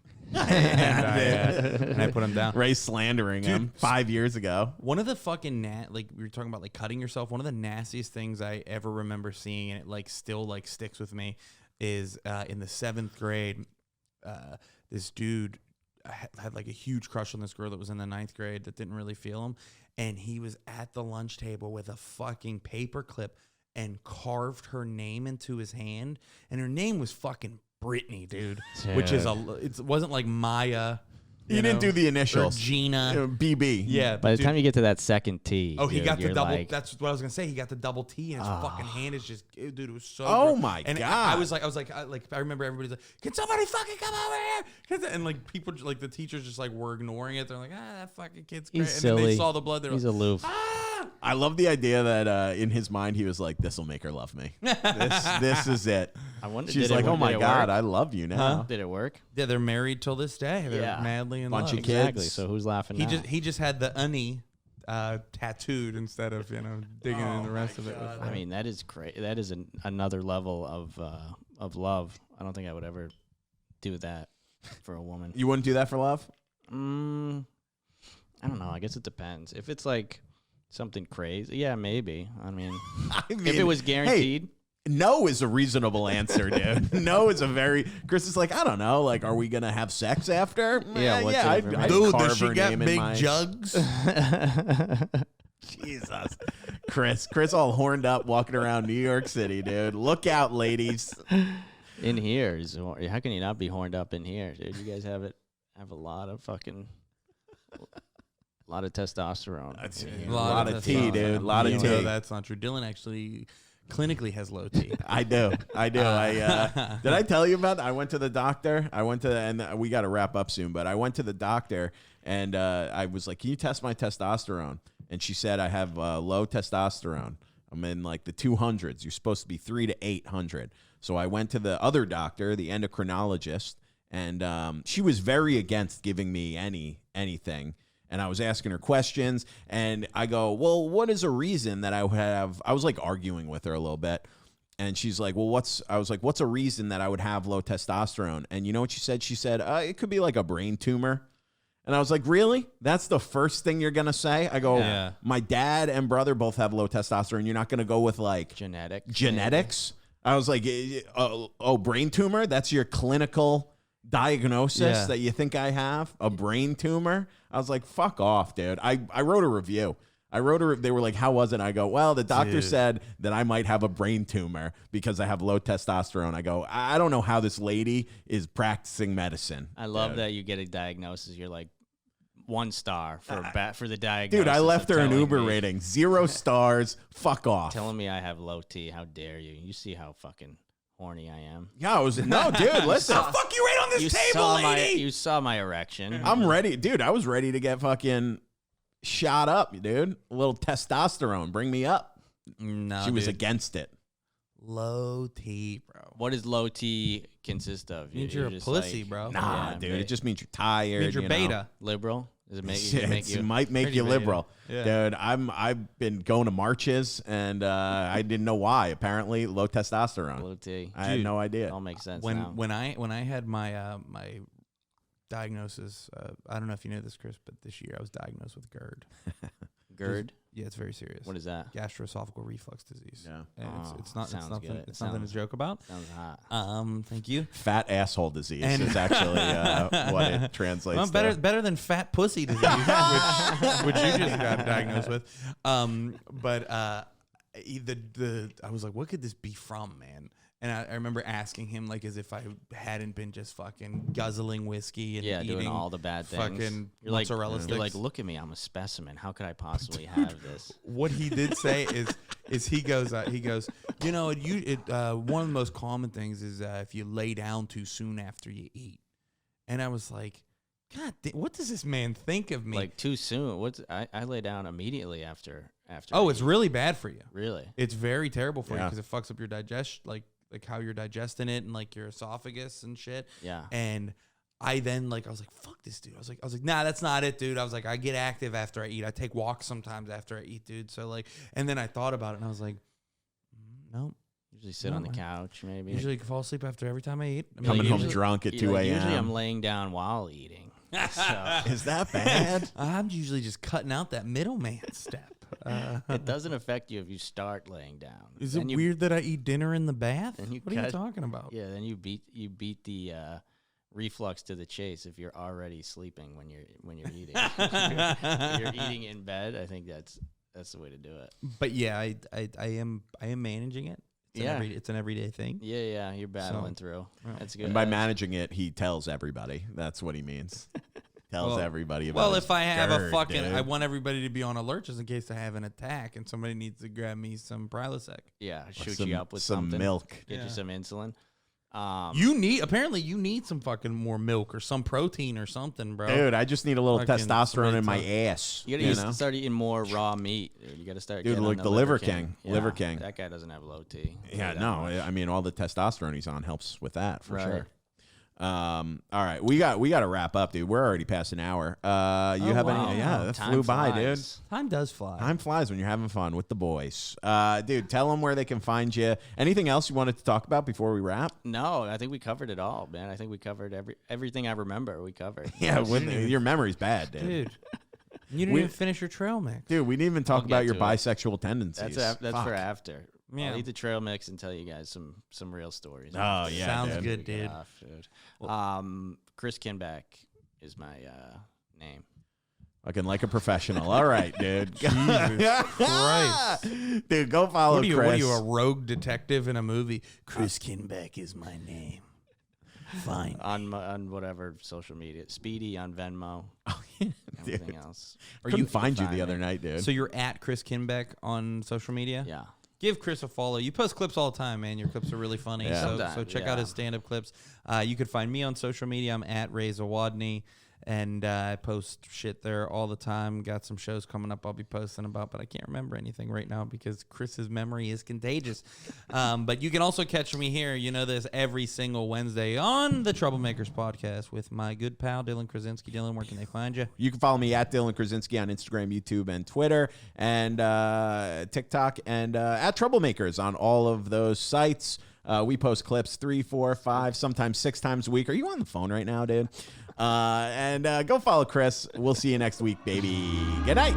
and I put him down. Ray slandering him 5 years ago. One of the fucking like we were talking about like cutting yourself. One of the nastiest things I ever remember seeing, and it like still like sticks with me, is in the 7th grade. This dude had like a huge crush on this girl that was in the 9th grade that didn't really feel him, and he was at the lunch table with a fucking paper clip and carved her name into his hand, and her name was fucking Brittany, dude. Which is it wasn't like Maya He didn't do the initials. Gina. BB. Yeah. By the dude. time you get to that second T, Oh, he dude, got the you're double. like, That's what I was gonna say. He got the double T, and his fucking hand is just, dude. It was so. Oh gross. my and God. I was like, I remember everybody's like, "Can somebody fucking come over here?" And like people, like the teachers, just like were ignoring it. They're like, that fucking kid's great. he's And silly. then they saw the blood. They're He's like, aloof. I love the idea that in his mind he was like, "This will make her love me. This is it." I wonder. She's did like, it, "Oh my did it God, work? I love you now." Did it work? yeah, they're married till this day. They're Yeah. madly in Bunch love. of kids. Exactly. So who's laughing He now? just had the unny tattooed instead of digging in the rest of it. With, I mean, that is great. That is another level of love. I don't think I would ever do that for a woman. You wouldn't do that for love? I don't know. I guess it depends. If it's like something crazy, yeah, maybe. I mean, if it was guaranteed. No is a reasonable answer, dude. No is a very. Chris is like, I don't know. Like, are we gonna have sex after? Yeah, what's it I'd remain? dude, carve does she her got name in big my- jugs? Jesus, Chris, all horned up, walking around New York City, dude. Look out, ladies. In here is how can you not be horned up in here, dude? You guys have a lot of testosterone. A lot of tea, testosterone. dude. A lot of You tea. know that's not true. Dylan actually clinically has low T. I do. Did I tell you about that? I went to the doctor. And we got to wrap up soon, but I went to the doctor and I was like, "Can you test my testosterone?" And she said, "I have low testosterone. I'm in like the 200s. You're supposed to be 300 to 800." So I went to the other doctor, the endocrinologist, and she was very against giving me anything. And I was asking her questions, and I go, "Well, what is a reason that I would have?" I was like arguing with her a little bit, and she's like, "Well, what's a reason that I would have low testosterone?" And you know what she said? She said, "It could be like a brain tumor." And I was like, "Really? That's the first thing you're gonna say?" I go, Yeah. "My dad and brother both have low testosterone. You're not gonna go with like genetics?" I was like, brain tumor? That's your clinical diagnosis that you think I have? A brain tumor?" I was like, "Fuck off, dude." I wrote a review. They were like, "How was it?" I go, "Well, the doctor said that I might have a brain tumor because I have low testosterone." I go, "I don't know how this lady is practicing medicine." I love that you get a diagnosis. You're like 1 star for the diagnosis. Dude, I left of her an telling Uber me- rating. 0 stars. Fuck off. telling me I have low T. How dare you? You see how fucking horny I am. Yeah, no, dude, listen. Fuck you right on this You table, saw lady. you saw my erection. I'm ready. Dude, I was ready to get fucking shot up, dude. A little testosterone. Bring me up. No, She was dude. against it. Low T, bro. What does low T consist of? Means you're a just pussy, like- bro. Nah, Yeah, dude. ba- it just means you're tired. Means you're you know? beta. liberal. Does it make, It might make pretty you beta. liberal. Yeah. Dude, I've been going to marches and I didn't know why. Apparently low testosterone. low T? I had no idea. It all makes sense now. When I had my my diagnosis, I don't know if you know this, Chris, but this year I was diagnosed with GERD. GERD. Yeah, it's very serious. What is that? Gastroesophageal reflux disease. Yeah. And Oh, it's not sounds nothing. good. It's nothing to Sounds- joke about. Sounds hot. Thank you. Fat asshole disease And- is actually what it translates Well, to. better than fat pussy disease, which you just got diagnosed with. But I was like, what could this be from, man? And I remember asking him, like, as if I hadn't been just fucking guzzling whiskey and Yeah, eating doing all the bad things. fucking You're like, mozzarella you're like, sticks. look at me, I'm a specimen. How could I possibly have this? What he did say is he goes, you know, one of the most common things is if you lay down too soon after you eat. And I was like, God, what does this man think of me? Like too soon. I lay down immediately after. Oh, I it's eat. really bad for you. Really. It's very terrible for you Yeah. because it fucks up your digestion, like how you're digesting it and like your esophagus and shit. Yeah. And I then I was like, fuck this dude. I was like, nah, that's not it, dude. I was like, I get active after I eat. I take walks sometimes after I eat, dude. So and then I thought about it and I was like, no. Usually sit on the couch, maybe. Usually fall asleep after every time I eat. I mean, Coming home usually- drunk at 2 a.m. Usually I'm laying down while eating. So Is that bad? I'm usually just cutting out that middleman step. it doesn't affect you if you start laying down. Is Then it you- weird that I eat dinner in the bath? Then you What are you cut- talking about? Yeah, then you beat the reflux to the chase if you're already sleeping when you're eating. If you're eating in bed, I think that's the way to do it. But yeah, I am managing it. It's an everyday thing. Yeah, you're battling through. Right. That's good. And by managing it, he tells everybody. That's what he means. tells everybody about Well, his if I have a GERD, fucking, dude. I want everybody to be on alert just in case I have an attack and somebody needs to grab me some Prilosec. Yeah, shoot some- you up with some something. milk. Get Yeah. you some insulin. Apparently you need some fucking more milk or some protein or something, bro. Dude, I just need a little Fucking testosterone in my somebody ass. You gotta start eating more raw meat, dude. You gotta start. Dude, getting like on the Liver King. Liver King. That guy doesn't have low T. Yeah, no, I mean all the testosterone he's on helps with that for Right. sure. All right, we got to wrap up, dude. We're already past an hour. You have wow. any? Yeah, that Time flew by, dude. flies. Time does fly. Time flies when you're having fun with the boys. Dude, tell them where they can find you. Anything else you wanted to talk about before we wrap? No, I think we covered it all, man. I think we covered everything I remember. We covered. Yeah, your memory's bad, dude. Dude, you didn't even finish your trail mix. Dude, we didn't even talk I'll about get your to it. bisexual tendencies. That's Fuck. for after. Yeah. I'll eat the trail mix and tell you guys some real stories. Oh yeah, Sounds dude. good, dude. Chris Kinback is my name. Fucking like a professional. All right, dude. Christ. Dude, go follow What are Chris. you, a rogue detective in a movie? Chris Kinback is my name. Fine. On whatever social media. Speedy on Venmo. Everything else. Couldn't find you find the other me. night, dude. So you're at Chris Kinback on social media? Yeah. Give Chris a follow. You post clips all the time, man. Your clips are really funny. Yeah. So Sometimes, check out yeah. his stand-up clips. You can find me on social media. I'm at Zawodni, and I post shit there all the time. Got some shows coming up I'll be posting about, but I can't remember anything right now because Chris's memory is contagious. But you can also catch me here, you know this, every single Wednesday on the Troublemakers podcast with my good pal, Dylan Krasinski. Dylan, where can they find you? You can follow me at Dylan Krasinski on Instagram, YouTube, and Twitter, and TikTok, and at Troublemakers on all of those sites. We post clips 3, 4, 5, sometimes 6 times a week. Are you on the phone right now, dude? And go follow Chris. We'll see you next week, baby. Good night.